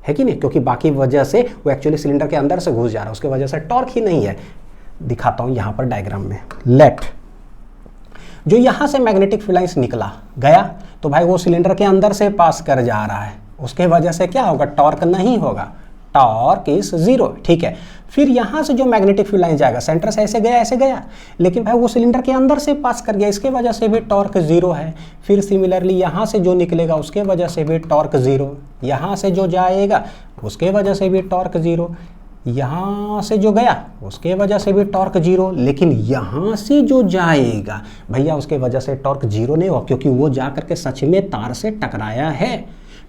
है कि नहीं, क्योंकि बाकी वजह से वो एक्चुअली सिलेंडर के अंदर से घुस जा रहा है, उसके वजह से टॉर्क ही नहीं है। दिखाता हूं यहां पर डायग्राम में। लेट जो यहां से मैग्नेटिक फील्ड लाइंस निकला गया, तो भाई वो सिलेंडर के अंदर से पास कर जा रहा है, उसके वजह से क्या होगा, टॉर्क नहीं होगा, टॉर्क इज जीरो। ठीक है, फिर यहां से जो मैग्नेटिक फील्ड लाइन जाएगा, सेंटर से ऐसे गया, लेकिन भाई वो सिलेंडर के अंदर से पास कर गया, इसके वजह से भी टॉर्क जीरो है। फिर सिमिलरली यहां से जो निकलेगा उसके वजह से भी टॉर्क जीरो, यहां से जो जाएगा उसके वजह से भी टॉर्क जीरो, यहाँ से जो गया उसके वजह से भी टॉर्क जीरो, लेकिन यहाँ से जो जाएगा भैया उसके वजह से टॉर्क जीरो नहीं होगा, क्योंकि वो जा करके सच में तार से टकराया है।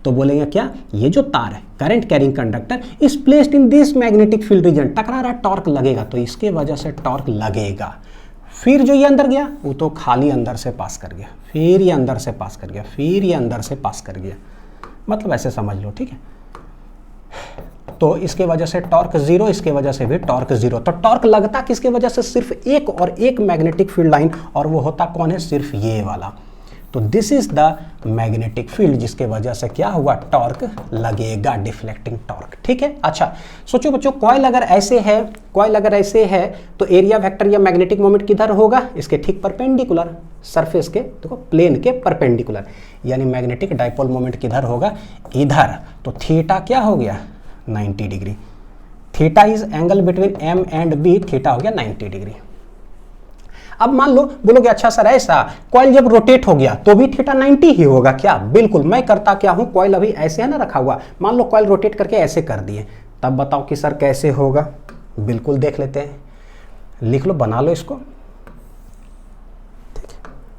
तो बोलेंगे क्या, ये जो तार है, current carrying conductor is placed in this magnetic field reason, टकरा रहा, टॉर्क लगेगा, तो इसके वजह से टॉर्क लगेगा। फिर जो ये अंदर गया वो तो खाली अंदर से पास कर गया, फिर ये अंदर से पास कर गया, फिर ये अंदर से पास कर गया, मतलब ऐसे समझ लो। ठीक है, तो इसके वजह से टॉर्क जीरो, इसके वजह से भी टॉर्क जीरो। तो टॉर्क लगता किसके वजह से, सिर्फ एक और एक मैग्नेटिक फील्ड लाइन, और वो होता कौन है, सिर्फ ये वाला। तो this is the magnetic field, जिसके वजह से क्या हुआ, टॉर्क लगेगा, डिफ्लेक्टिंग टॉर्क। ठीक है, अच्छा सोचो बच्चों, कॉइल अगर ऐसे है, तो एरिया वेक्टर या मैग्नेटिक मोमेंट किधर होगा, इसके ठीक परपेंडिकुलर, सरफेस के देखो प्लेन के परपेंडिकुलर, यानी मैग्नेटिक डाइपोल मोमेंट किधर होगा, इधर। तो थीटा क्या हो गया, 90 degree. Theta is angle between M and B, theta हो गया 90 डिग्री। अब मान लो बोलोगे अच्छा सर ऐसा, कॉइल जब रोटेट हो गया तो भी थीटा 90 ही होगा क्या, बिल्कुल। मैं करता क्या हूं, कॉइल अभी ऐसे है ना रखा हुआ, मान लो कॉइल रोटेट करके ऐसे कर दिए, तब बताओ कि सर कैसे होगा, बिल्कुल देख लेते हैं, लिख लो, बना लो इसको।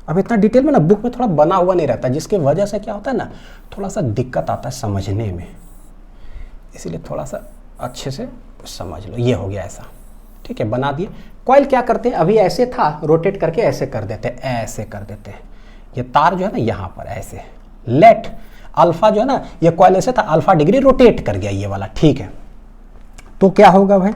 अब इतना डिटेल में ना बुक में थोड़ा बना हुआ नहीं रहता, जिसके वजह से क्या होता है ना, थोड़ा सा दिक्कत आता है समझने में, इसीलिए थोड़ा सा अच्छे से समझ लो। ये हो गया ऐसा, ठीक है, बना दिए। कॉइल क्या करते हैं, अभी ऐसे था, रोटेट करके ऐसे कर देते हैं, ऐसे कर देते हैं, ये तार जो है ना यहाँ पर ऐसे, लेट अल्फा जो है ना, ये कॉइल ऐसे था, अल्फा डिग्री रोटेट कर गया ये वाला। ठीक है, तो क्या होगा भाई,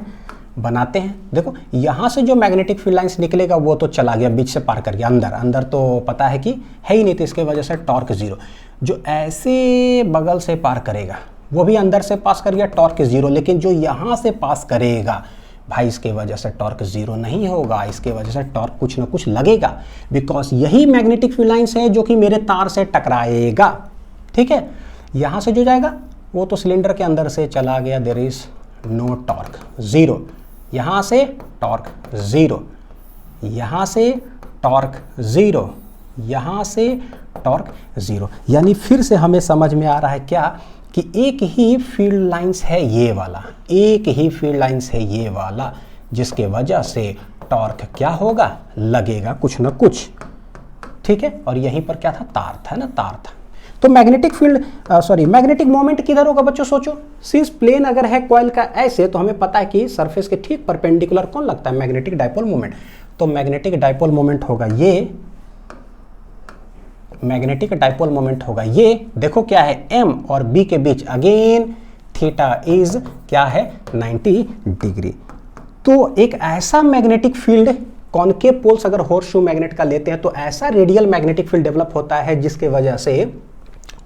बनाते हैं। देखो यहाँ से जो मैग्नेटिक फील्ड लाइंस निकलेगा वो तो चला गया, बीच से पार कर गया, अंदर तो पता है कि है ही नहीं, तो इसके वजह से टॉर्क जीरो। जो ऐसे बगल से पार करेगा वो भी अंदर से पास कर गया, टॉर्क जीरो। लेकिन जो यहाँ से पास करेगा भाई, इसके वजह से टॉर्क जीरो नहीं होगा, इसके वजह से टॉर्क कुछ ना कुछ लगेगा, बिकॉज यही मैग्नेटिक फील्ड लाइंस है जो कि मेरे तार से टकराएगा। ठीक है, यहाँ से जो जाएगा वो तो सिलेंडर के अंदर से चला गया, there is no torque, zero. यहाँ से टॉर्क जीरो, यहाँ से टॉर्क जीरो, यहाँ से टॉर्क जीरो। यानी फिर से हमें समझ में आ रहा है क्या, कि एक ही फील्ड लाइंस है ये वाला, एक ही फील्ड लाइंस है ये वाला, जिसके वजह से टॉर्क क्या होगा, लगेगा कुछ ना कुछ। ठीक है, और यहीं पर क्या था, तार था ना, तार था। तो मैग्नेटिक फील्ड मैग्नेटिक मोमेंट किधर होगा बच्चों, सोचो। सिंस प्लेन अगर है कॉइल का ऐसे, तो हमें पता है कि सरफेस के ठीक परपेंडिकुलर कौन लगता है, मैग्नेटिक डाइपोल मोमेंट। तो मैग्नेटिक डाइपोल मोमेंट होगा ये, मैग्नेटिक डाइपोल मोमेंट होगा ये। देखो क्या है, एम और बी के बीच अगेन थीटा इज क्या है, 90 डिग्री। तो एक ऐसा मैग्नेटिक फील्ड, कॉनकेव पोल्स अगर हॉर्सशू मैग्नेट का लेते हैं, तो ऐसा रेडियल मैग्नेटिक फील्ड डेवलप होता है जिसके वजह से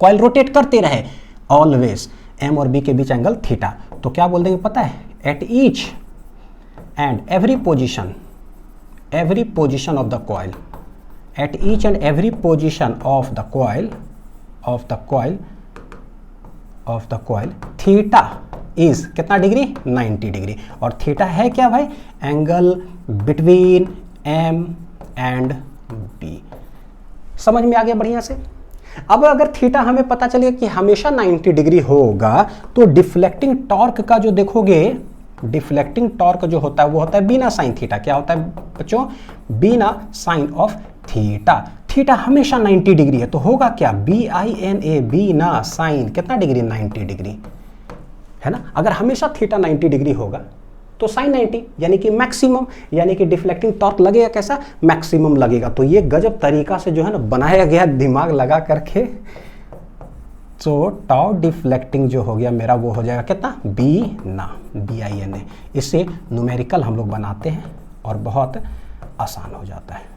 कॉइल रोटेट करते रहे ऑलवेज, एम और बी के बीच एंगल थीटा। तो क्या बोल देंगे पता है, eight each and every position of the coil, at each and every position of the coil theta is कितना डिग्री, 90 डिग्री। और थीटा है क्या भाई, angle between m and b। समझ में आ गया बढ़िया से। अब अगर थीटा हमें पता चलेगा कि हमेशा 90 डिग्री होगा, तो डिफ्लेक्टिंग टॉर्क का जो देखोगे, डिफ्लेक्टिंग टॉर्क जो होता है वो होता है बीना साइन थीटा। क्या होता है बच्चों? बीना साइन ऑफ थीटा। थीटा हमेशा 90 डिग्री है, तो होगा क्या? BINA, बीना साइन कितना डिग्री? 90 डिग्री, है ना। अगर हमेशा थीटा 90 डिग्री होगा तो साइन 90 यानी कि मैक्सिमम, यानी कि डिफ्लेक्टिंग टॉर्क लगेगा कैसा? मैक्सिमम लगेगा। तो ये गजब तरीका से जो है ना बनाया गया, दिमाग लगा करके। तो टाउ डिफ्लेक्टिंग जो हो गया मेरा वो हो जाएगा कितना? बीना, BINA। इससे न्यूमेरिकल हम लोग बनाते हैं और बहुत आसान हो जाता है।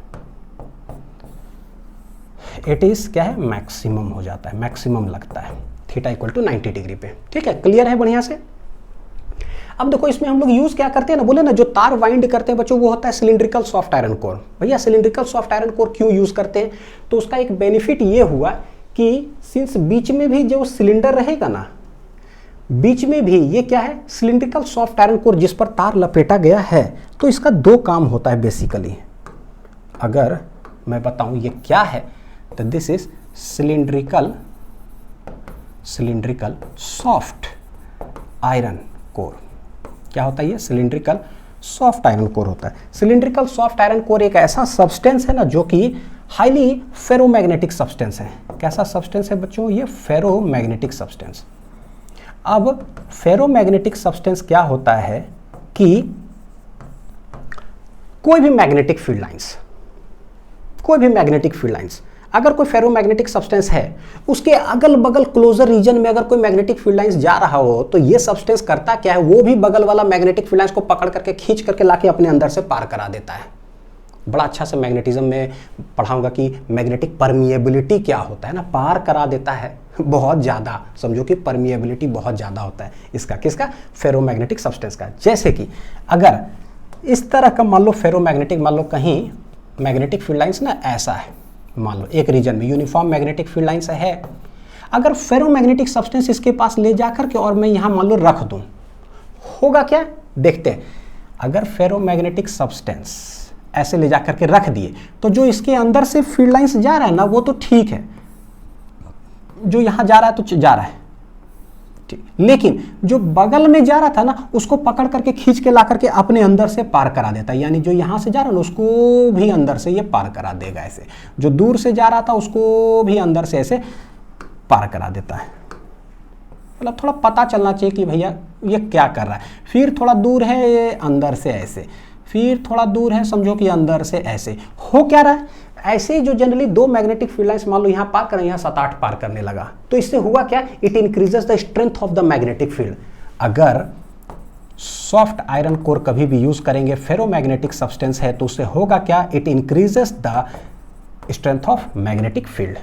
इट इज क्या है? मैक्सिमम हो जाता है, मैक्सिमम लगता है थीटा इक्वल टू 90 डिग्री पे। ठीक है, क्लियर है बढ़िया से। अब देखो इसमें हम लोग यूज क्या करते हैं ना, बोले ना जो तार वाइंड करते हैं बच्चों वो होता है सिलिंड्रिकल सॉफ्ट आयरन कोर। भैया सिलिंड्रिकल सॉफ्ट आयरन कोर क्यों यूज करते हैं? तो उसका एक बेनिफिट ये हुआ कि सिंस बीच में भी जो सिलेंडर रहेगा ना, बीच में भी ये क्या है? सिलिंड्रिकल सॉफ्ट आयरन कोर जिस पर तार लपेटा गया है, तो इसका दो काम होता है बेसिकली। अगर मैं बताऊं ये क्या है, तो this is cylindrical soft iron core. क्या होता है ये? सिलिंड्रिकल सॉफ्ट आयरन कोर होता है। सिलिंड्रिकल सॉफ्ट आयरन कोर एक ऐसा सब्सटेंस है ना जो कि हाईली फेरोमैग्नेटिक सब्सटेंस है। कैसा सब्सटेंस है बच्चों? ये फेरोमैग्नेटिक सब्सटेंस। अब फेरोमैग्नेटिक सब्सटेंस क्या होता है कि कोई भी मैग्नेटिक फील्ड लाइंस, अगर कोई फेरोमैग्नेटिक सब्सटेंस है, उसके अगल बगल क्लोजर रीजन में अगर कोई मैग्नेटिक फील्ड लाइंस जा रहा हो, तो ये सब्सटेंस करता क्या है? वो भी बगल वाला मैग्नेटिक फील्ड लाइंस को पकड़ करके खींच करके लाके अपने अंदर से पार करा देता है। बड़ा अच्छा से मैग्नेटिज्म में पढ़ाऊंगा कि मैग्नेटिक परमिएबिलिटी क्या होता है ना, पार करा देता है बहुत ज़्यादा। समझो कि परमिएबिलिटी बहुत ज़्यादा होता है इसका, किसका? फेरोमैग्नेटिक सब्सटेंस का। जैसे कि अगर इस तरह का मान लो फेरोमैग्नेटिक, मान लो कहीं मैग्नेटिक फील्ड लाइंस ना ऐसा है, मान लो एक रीजन में यूनिफॉर्म मैग्नेटिक फील्ड लाइंस है, अगर फेरोमैग्नेटिक सब्सटेंस इसके पास ले जाकर के और मैं यहाँ मान लो रख दूँ, होगा क्या? देखते हैं। अगर फेरोमैग्नेटिक सब्सटेंस ऐसे ले जाकर के रख दिए, तो जो इसके अंदर से फील्ड लाइंस जा रहा है ना वो तो ठीक है, जो यहाँ जा रहा है तो जा रहा है ठीक, लेकिन जो बगल में जा रहा था ना उसको पकड़ करके खींच के ला करके अपने अंदर से पार करा देता है। यानी जो यहाँ से जा रहा है ना उसको भी अंदर से ये पार करा देगा। ऐसे जो दूर से जा रहा था उसको भी अंदर से ऐसे पार करा देता है। मतलब थोड़ा पता चलना चाहिए कि भैया ये क्या कर रहा है। फिर थोड़ा दूर है ये अंदर से ऐसे, फिर थोड़ा दूर है समझो कि अंदर से ऐसे। हो क्या रहा है? ऐसे जो जनरली दो मैग्नेटिक फील्ड लाइंस मान लो यहाँ पार करें, यहाँ 7-8 पार करने लगा, तो इससे हुआ क्या? It increases the strength of the magnetic field. अगर सॉफ्ट आयरन कोर कभी भी यूज करेंगे, फेरोमैग्नेटिक सब्सटेंस है, तो उससे होगा क्या? It increases the strength of magnetic field,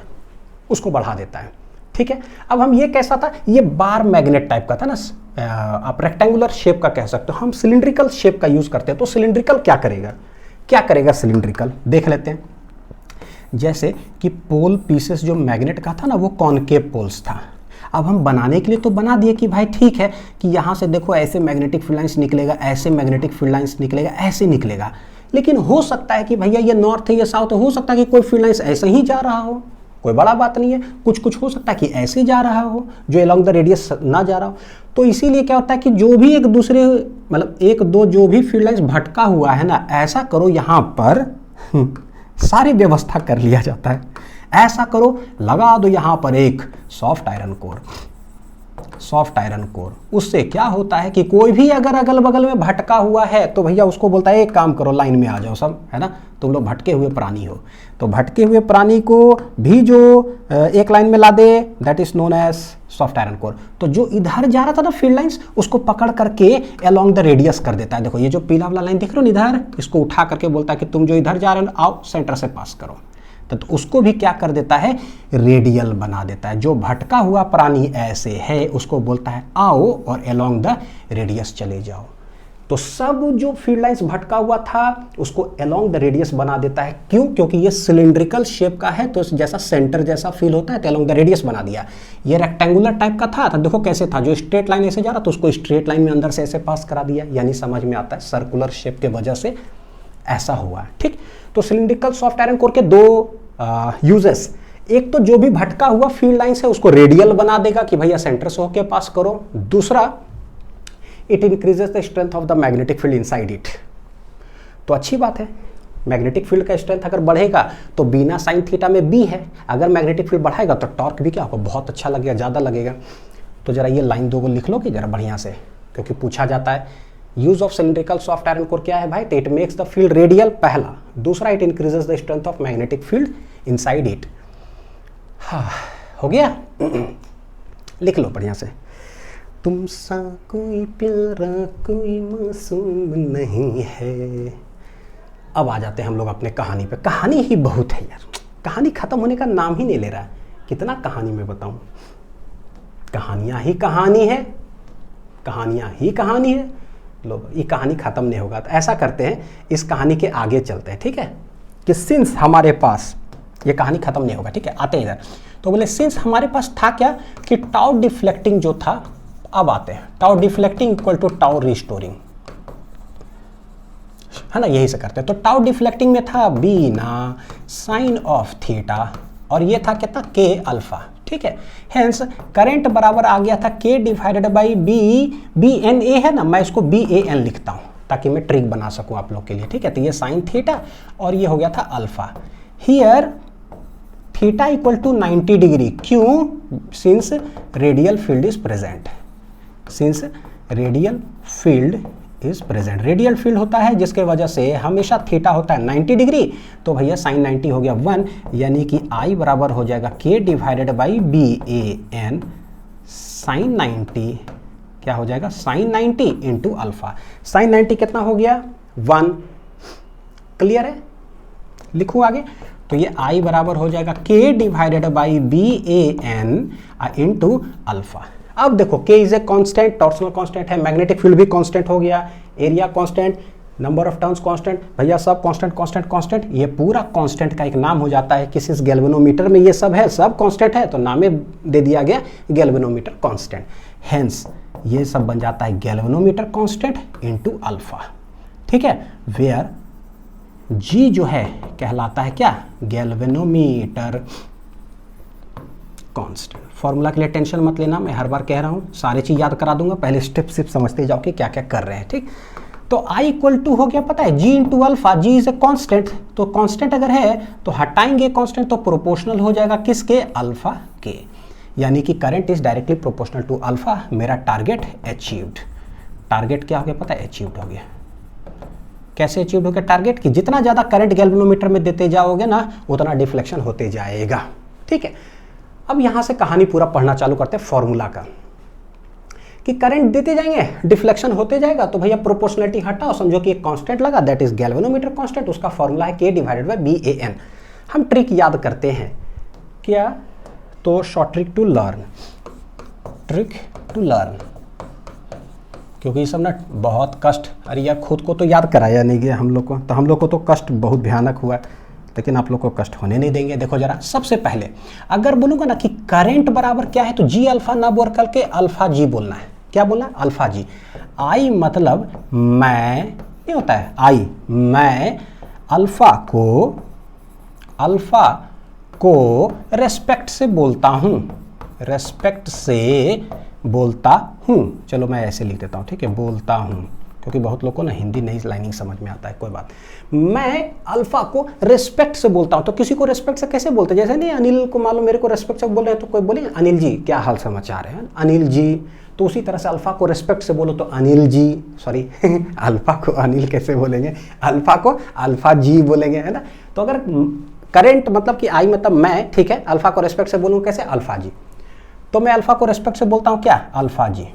उसको बढ़ा देता है। ठीक है, अब हम ये कैसा था? ये बार मैग्नेट टाइप का था ना, आप रेक्टेंगुलर शेप का कह सकते हो, हम सिलिंड्रिकल शेप का यूज करते हैं। तो सिलिंड्रिकल क्या करेगा सिलिंड्रिकल देख लेते हैं। जैसे कि पोल पीसेस जो मैग्नेट का था ना वो कॉनकेव पोल्स था। अब हम बनाने के लिए तो बना दिए कि भाई ठीक है कि यहाँ से देखो ऐसे मैग्नेटिक फील्ड लाइंस निकलेगा, ऐसे मैग्नेटिक फील्ड लाइंस निकलेगा, ऐसे निकलेगा। लेकिन हो सकता है कि भैया ये नॉर्थ है ये साउथ है, हो सकता है कि कोई फील्ड लाइंस ऐसे ही जा रहा हो, कोई बड़ा बात नहीं है। कुछ हो सकता है कि ऐसे जा रहा हो जो अलोंग द रेडियस ना जा रहा हो। तो इसीलिए क्या होता है कि जो भी एक दूसरे मतलब एक दो जो भी फील्ड लाइंस भटका हुआ है ना, ऐसा करो यहाँ पर सारी व्यवस्था कर लिया जाता है। ऐसा करो, लगा दो यहाँ पर एक सॉफ्ट आयरन कोर। उससे क्या होता है कि कोई भी अगर अगल बगल में भटका हुआ है तो भैया उसको बोलता है एक काम करो लाइन में आ जाओ सब, है ना, तुम लोग भटके हुए प्राणी हो। तो भटके हुए प्राणी को भी जो एक लाइन में ला दे, that is known as soft iron core. तो जो इधर जा रहा था ना फील्ड लाइंस, उसको पकड़ करके अलोंग द रेडियस कर देता है। देखो ये जो पीला वाला लाइन देख रहे हो इधर, इसको उठा करके बोलता है कि तुम जो इधर जा रहे हो आओ सेंटर से पास करो। तो उसको भी क्या कर देता है? रेडियल बना देता है। जो भटका हुआ प्राणी ऐसे है उसको बोलता है आओ और अलोंग द रेडियस चले जाओ। तो सब जो फील्ड लाइंस भटका हुआ था उसको अलोंग द रेडियस बना देता है। क्यों? क्योंकि ये सिलिंड्रिकल शेप का है, तो जैसा सेंटर जैसा फील होता है तो अलोंग द रेडियस बना दिया। ये रेक्टेंगुलर टाइप का था तो देखो कैसे था, जो स्ट्रेट लाइन ऐसे जा रहा था उसको स्ट्रेट लाइन में अंदर से ऐसे पास करा दिया। यानी समझ में आता है सर्कुलर शेप के वजह से ऐसा हुआ। ठीक, तो सिलिंड्रिकल सॉफ्ट आयरन कोर के दो यूजेस, एक तो जो भी भटका हुआ फील्ड लाइंस है उसको रेडियल बना देगा कि भैया सेंटर से होके पास करो। दूसरा, it increases the strength of the magnetic field inside it. तो अच्छी बात है, मैग्नेटिक फील्ड का स्ट्रेंथ अगर बढ़ेगा तो बिना साइन थीटा में बी है, अगर मैग्नेटिक फील्ड बढ़ाएगा तो टॉर्क भी क्या होगा, बहुत अच्छा लगेगा, ज़्यादा लगेगा। तो जरा ये लाइन दो को लिख लो कि जरा बढ़िया से, क्योंकि पूछा जाता है use of cylindrical soft iron core क्या है भाई, तो it makes the field radial पहला, दूसरा it increases the strength of magnetic field inside it. हाँ हो गया, लिख लो बढ़िया से। तुमसा कोई प्यारा कोई मासूम नहीं है। अब आ जाते हैं हम लोग अपने कहानी पे। कहानी ही बहुत है यार, कहानी खत्म होने का नाम ही नहीं ले रहा है। कितना कहानी मैं बताऊं, कहानियां ही कहानी है, कहानियां ही कहानी है। लो ये कहानी खत्म नहीं होगा, तो ऐसा करते हैं इस कहानी के आगे चलते हैं, ठीक है, कि सिंस हमारे पास, ये कहानी खत्म नहीं होगा, ठीक है, आते हैं इधर। तो बोले सिंस हमारे पास था क्या कि टाउ डिफ्लेक्टिंग जो था, अब आते हैं tau deflecting equal to tau restoring, है ना, यही से करते हैं। तो टाउ डिफ्लेक्टिंग में था बीना साइन ऑफ थीटा, और ये था कितना के अल्फा, ठीक है। हेंस करंट बराबर आ गया था K divided by B N A है ना, मैं इसको बी ए एन लिखता हूं ताकि मैं ट्रिक बना सकूं आप लोग के लिए, ठीक है। तो ये साइन थीटा और ये हो गया था alpha. Here theta equal to 90 degree, क्यों, since radial field is present, since radial field is present. Radial field होता है जिसके वजह से हमेशा थीटा होता है 90 डिग्री, तो भैया साइन 90 हो गया 1, यानी कि आई बराबर हो जाएगा K divided by B A N sine 90, क्या हो जाएगा, साइन 90 इंटू अल्फा। साइन 90 कितना हो गया 1, क्लियर है, लिखूं आगे। तो ये आई बराबर हो जाएगा K divided by B A N into alpha. अब देखो K is a constant, torsional constant है, मैग्नेटिक फील्ड भी कांस्टेंट हो गया, area constant, number of turns constant, भैया सब कांस्टेंट कांस्टेंट कांस्टेंट। ये पूरा कांस्टेंट का एक नाम हो जाता है, किसी गैल्वेनोमीटर में ये सब है, सब कांस्टेंट है, तो नाम दे दिया गया गैल्वेनोमीटर कांस्टेंट। हेंस ये सब बन जाता है गैल्वेनोमीटर कांस्टेंट इनटू अल्फा, ठीक है। वेयर जी जो है कहलाता है क्या, गैल्वेनोमीटर कांस्टेंट। फॉर्मूला के लिए टेंशन मत लेना, मैं हर बार कह रहा हूँ, सारी चीज याद करा दूंगा, पहले स्टेप सिर्फ समझते जाओ कि क्या क्या कर रहे हैं, ठीक। तो I इक्वल टू हो गया पता है G into alpha, G is a constant, तो कॉन्स्टेंट अगर है तो हटाएंगे कॉन्स्टेंट तो प्रोपोर्शनल हो जाएगा किसके, अल्फा के, यानी कि current is directly proportional to alpha. मेरा टारगेट अचीव्ड, टारगेट क्या हो गया पता है, अचीव्ड हो गया। कैसे अचीव्ड हो गया टारगेट, कि जितना ज्यादा करंट गैल्वेनोमीटर में देते जाओगे ना उतना डिफ्लेक्शन होते जाएगा, ठीक है। अब यहां से कहानी पूरा पढ़ना चालू करते हैं फॉर्मूला का, कि करंट देते जाएंगे डिफ्लेक्शन होते जाएगा, तो भैया प्रोपोर्शनलिटी हटाओ, समझो कि एक कांस्टेंट लगा, दैट इज गैल्वेनोमीटर कांस्टेंट, उसका फॉर्मूला है K divided by B A N. हम ट्रिक याद करते हैं क्या, तो short trick to learn, trick to learn, क्योंकि ये सब ना बहुत कष्ट, अरे यार खुद को तो याद कराया नहीं गया हम लोग को, तो हम लोग को तो कष्ट बहुत भयानक हुआ, लेकिन आप लोग को कष्ट होने नहीं देंगे। देखो जरा, सबसे पहले अगर बोलूंगा ना कि करंट बराबर क्या है, तो जी अल्फा ना बोल करके अल्फा जी बोलना है, क्या बोलना है, अल्फा जी। आई मतलब मैं, नहीं होता है आई, मैं अल्फा को रेस्पेक्ट से बोलता हूं, रेस्पेक्ट से बोलता हूं, चलो मैं ऐसे लिख देता हूं, ठीक है, बोलता हूं, क्योंकि बहुत लोगों को ना हिंदी नहीं लाइनिंग समझ में आता है, कोई बात। मैं अल्फा को रेस्पेक्ट से बोलता हूं, तो किसी को रेस्पेक्ट से कैसे बोलते हैं, जैसे नहीं अनिल को मान लो मेरे को रेस्पेक्ट से बोल रहे हैं, तो कोई बोले अनिल जी क्या हाल समाचार है, अनिल जी, तो उसी तरह से अल्फा को रेस्पेक्ट से बोलो तो अनिल जी, सॉरी अल्फा को अनिल कैसे बोलेंगे, अल्फा को अल्फा जी बोलेंगे, है ना। तो अगर करंट मतलब कि आई मतलब मैं, ठीक है, अल्फा को रेस्पेक्ट से बोलूँ कैसे, अल्फा जी, तो मैं अल्फा को रेस्पेक्ट से बोलता हूँ क्या, अल्फा जी,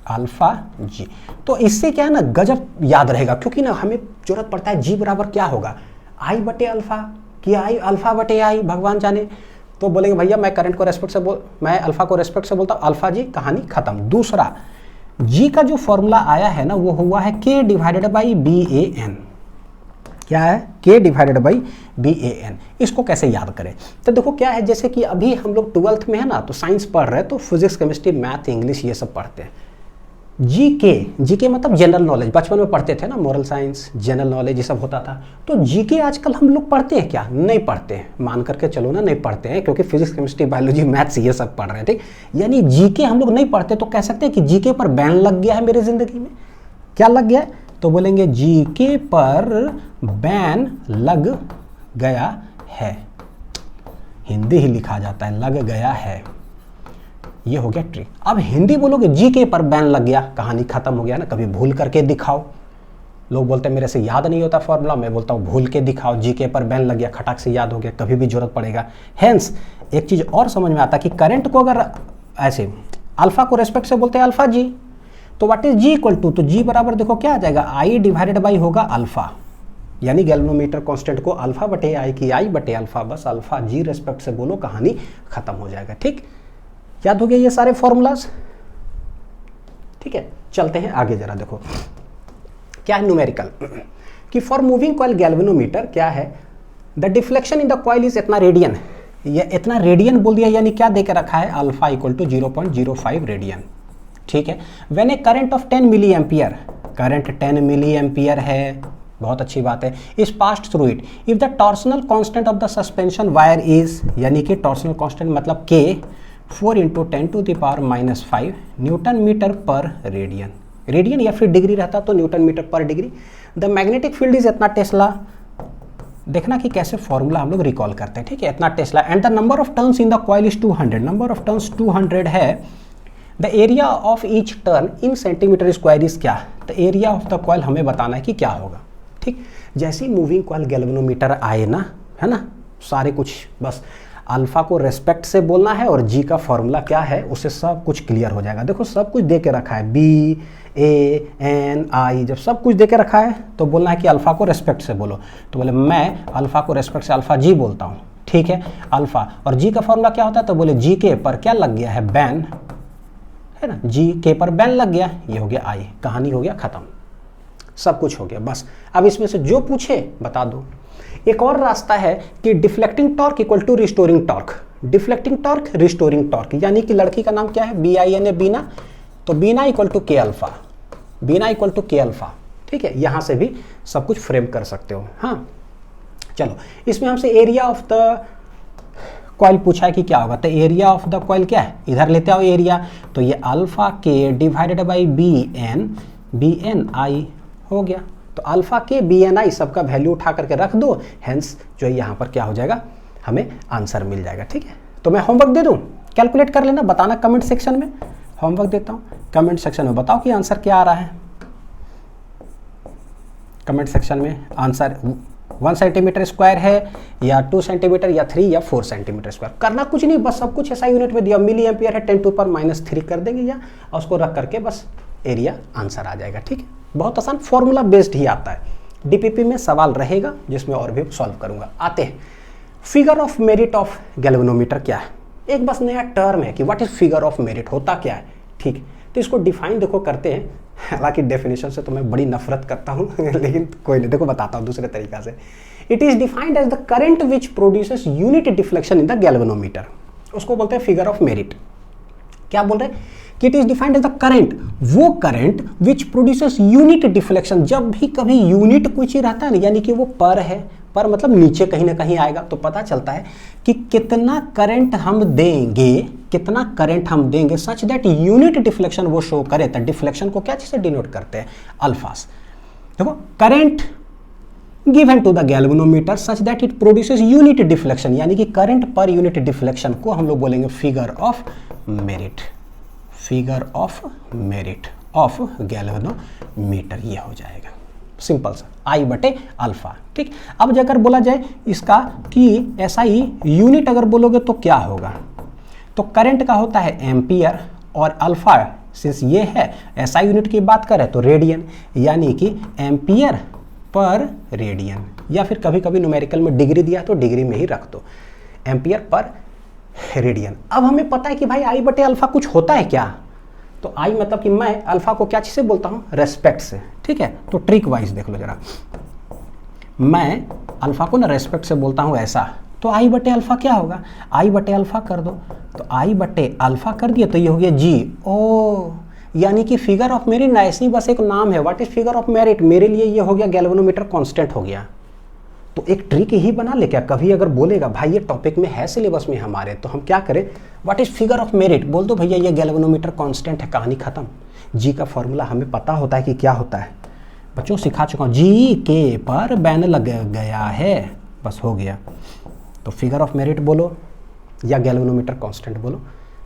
अल्फा जी। तो इससे क्या है ना गजब याद रहेगा, क्योंकि ना हमें जरूरत पड़ता है जी बराबर क्या होगा, आई बटे अल्फा, कि आई अल्फा बटे आई, भगवान जाने। तो बोलेंगे भैया मैं करंट को रेस्पेक्ट से मैं अल्फा को रेस्पेक्ट से बोलता हूँ, अल्फा जी, कहानी खत्म। दूसरा जी का जो फॉर्मूला आया है ना वो हुआ है K divided by B A N, क्या है, K divided by B A N. इसको कैसे याद करें, तो देखो क्या है, जैसे कि अभी हम लोग 12th में है ना, तो साइंस पढ़ रहे हैं, तो फिजिक्स केमिस्ट्री मैथ इंग्लिश ये सब पढ़ते हैं। जीके मतलब जनरल नॉलेज, बचपन में पढ़ते थे ना, मोरल साइंस, जनरल नॉलेज ये सब होता था। तो जीके आजकल हम लोग पढ़ते हैं क्या? नहीं पढ़ते हैं, मान करके चलो ना, नहीं पढ़ते हैं, क्योंकि फिजिक्स केमिस्ट्री बायोलॉजी मैथ्स ये सब पढ़ रहे हैं, ठीक। यानी जीके हम लोग नहीं पढ़ते, तो कह सकते हैं कि जीके पर बैन लग गया है मेरी जिंदगी में। क्या लग गया है? तो बोलेंगे जीके पर बैन लग गया है। हिंदी ही लिखा जाता है, लग गया है, ये हो गया ट्रिक। अब हिंदी बोलोगे जीके पर बैन लग गया, कहानी खत्म हो गया ना। कभी भूल करके दिखाओ, लोग बोलते हैं मेरे से याद नहीं होता फॉर्मूला, मैं बोलता हूँ भूल के दिखाओ। जीके पर बैन लग गया, खटाक से याद हो गया, कभी भी जरूरत पड़ेगा। हेंस एक चीज और समझ में आता कि करंट को अगर ऐसे अल्फा को रेस्पेक्ट से बोलते हैं अल्फा जी, तो what is G equal to, तो जी बराबर देखो क्या आ जाएगा, आई डिवाइडेड बाई होगा अल्फा, यानी गैल्वेनोमीटर कांस्टेंट को अल्फा बटे आई की आई बटे अल्फा, बस अल्फा जी रेस्पेक्ट से बोलो, कहानी खत्म हो जाएगा। ठीक, याद हो गया ये सारे फॉर्मूलाज? ठीक है, चलते हैं आगे जरा। देखो क्या है न्यूमेरिकल कि फॉर मूविंग कॉइल गैल्वेनोमीटर क्या है, the deflection in the coil is इतना रेडियन, या इतना रेडियन बोल दिया, यानी क्या देकर रखा है, अल्फा इक्वल टू 0.05 रेडियन। ठीक है, when a current of 10 milliampere, current 10 milliampere है, बहुत अच्छी बात है, is passed through it, if the torsional constant of the suspension wire is, यानी कि टॉर्सनल कांस्टेंट मतलब के 4 × 10⁻⁵ न्यूटन मीटर पर रेडियन, रेडियन या फिर डिग्री रहता तो न्यूटन मीटर पर degree. The magnetic field is इतना टेस्ला, देखना कि कैसे फॉर्मूला हम लोग रिकॉल करते हैं। ठीक है, इतना tesla, and the number of turns in the coil is 200, number of turns 200 है। The area of each turn in centimetre square is क्या, the area of the coil हमें बताना है कि क्या होगा। ठीक, जैसे ही मूविंग कॉइल गैल्वेनोमीटर आए ना, है ना, सारे कुछ बस अल्फा को रेस्पेक्ट से बोलना है और जी का फॉर्मूला क्या है उससे सब कुछ क्लियर हो जाएगा। देखो सब कुछ दे के रखा है, बी ए एन आई, जब सब कुछ दे के रखा है तो बोलना है कि अल्फा को रेस्पेक्ट से बोलो, तो बोले मैं अल्फा को रेस्पेक्ट से अल्फा जी बोलता हूँ। ठीक है, अल्फा और जी का फॉर्मूला क्या होता है, तो बोले जी के पर क्या लग गया है, बैन, है ना, जी के पर बैन लग गया, ये हो गया आई, कहानी हो गया खत्म, सब कुछ हो गया बस। अब इसमें से जो पूछे बता दो। एक और रास्ता है कि deflecting torque equal to restoring torque, deflecting torque restoring torque, यानी कि लड़की का नाम क्या है, बी आई एन ए, बीना, तो बीना equal to K alpha, Bina equal to K alpha. ठीक है, यहां से भी सब कुछ फ्रेम कर सकते हो। हाँ चलो, इसमें हमसे एरिया ऑफ द कॉइल पूछा है कि क्या होगा, तो एरिया ऑफ द कॉइल क्या है, इधर लेते आओ एरिया, तो ये अल्फा के डिवाइडेड बाई बी एन आई हो गया। तो अल्फा के बी एन आई सबका वैल्यू उठा करके रख दो, हेंस जो है यहाँ पर क्या हो जाएगा, हमें आंसर मिल जाएगा। ठीक है, तो मैं होमवर्क दे दूँ, कैलकुलेट कर लेना, बताना कमेंट सेक्शन में, होमवर्क देता हूँ, कमेंट सेक्शन में बताओ कि आंसर क्या आ रहा है। कमेंट सेक्शन में आंसर 1 सेंटीमीटर स्क्वायर है या 2 सेंटीमीटर या 3 या 4 सेंटीमीटर स्क्वायर, करना कुछ नहीं, बस सब कुछ ऐसा यूनिट में दिया, मिली एम्पियर है 10⁻³ कर देंगे या उसको रख करके बस एरिया आंसर आ जाएगा। ठीक है, बहुत आसान, फॉर्मूला बेस्ड ही आता है। डीपीपी में सवाल रहेगा जिसमें और भी सॉल्व करूंगा। आते हैं figure of merit of galvanometer क्या है, एक बस नया टर्म है कि what is figure of merit, होता क्या है। ठीक, तो इसको डिफाइन देखो करते हैं, हालांकि डेफिनेशन से तो मैं बड़ी नफरत करता हूँ लेकिन कोई नहीं, देखो बताता हूँ दूसरे तरीका से। It is defined as the current which produces unit deflection in the galvanometer, उसको बोलते हैं फिगर ऑफ मेरिट। क्या बोल रहे हैं कि it is defined as the current, वो current which produces unit deflection, जब भी कभी यूनिट कोई चीज रहता है ना, यानी कि वो पर है, पर मतलब नीचे कहीं ना कहीं आएगा, तो पता चलता है कि कितना करंट हम देंगे, कितना करंट हम देंगे सच दैट यूनिट डिफ्लेक्शन वो शो करे। तो डिफ्लेक्शन को क्या चीज से डिनोट करते हैं, अल्फास। देखो current given to the galvanometer such that it produces unit deflection, यानी कि करंट पर यूनिट डिफ्लेक्शन को हम लोग बोलेंगे figure of merit, figure of merit of galvanometer, ये हो जाएगा सिंपल सा, आई बटे अल्फा। ठीक, अब अगर बोला जाए इसका कि ऐसा ही यूनिट अगर बोलोगे तो क्या होगा, तो करंट का होता है एम्पियर और अल्फा सिंस ये है ऐसा यूनिट की बात करें तो रेडियन, यानी कि एम्पियर पर रेडियन, या फिर कभी कभी न्यूमेरिकल में डिग्री दिया तो डिग्री में ही रख दो, एम्पियर पर रेडियन। अब हमें पता है कि भाई आई बटे अल्फा कुछ होता है क्या, तो आई मतलब कि मैं अल्फा को क्या चीज से बोलता हूँ, रेस्पेक्ट से। ठीक है, तो ट्रिक वाइज देख लो जरा, मैं अल्फा को ना रेस्पेक्ट से बोलता हूँ ऐसा, तो आई बटे अल्फा क्या होगा, आई बटे अल्फा कर दो, तो आई बटे अल्फा कर दिया तो ये हो गया जी। ओ यानी कि फिगर ऑफ मेरिट ना ऐसी बस एक नाम है। What is figure of merit? मेरे लिए ये हो गया गैल्वेनोमीटर कांस्टेंट हो गया। तो एक ट्रिक ही बना ले क्या, कभी अगर बोलेगा भाई ये टॉपिक में है सिलेबस में हमारे, तो हम क्या करें, what is figure of merit, बोल दो भैया ये गैल्वेनोमीटर कांस्टेंट है, कहानी खत्म। जी का फॉर्मूला हमें पता होता है कि क्या होता है, बच्चों सिखा चुका हूँ, जी के पर बैन लग गया है, बस हो गया। तो फिगर ऑफ मेरिट बोलो या गैल्वेनोमीटर कांस्टेंट बोलो,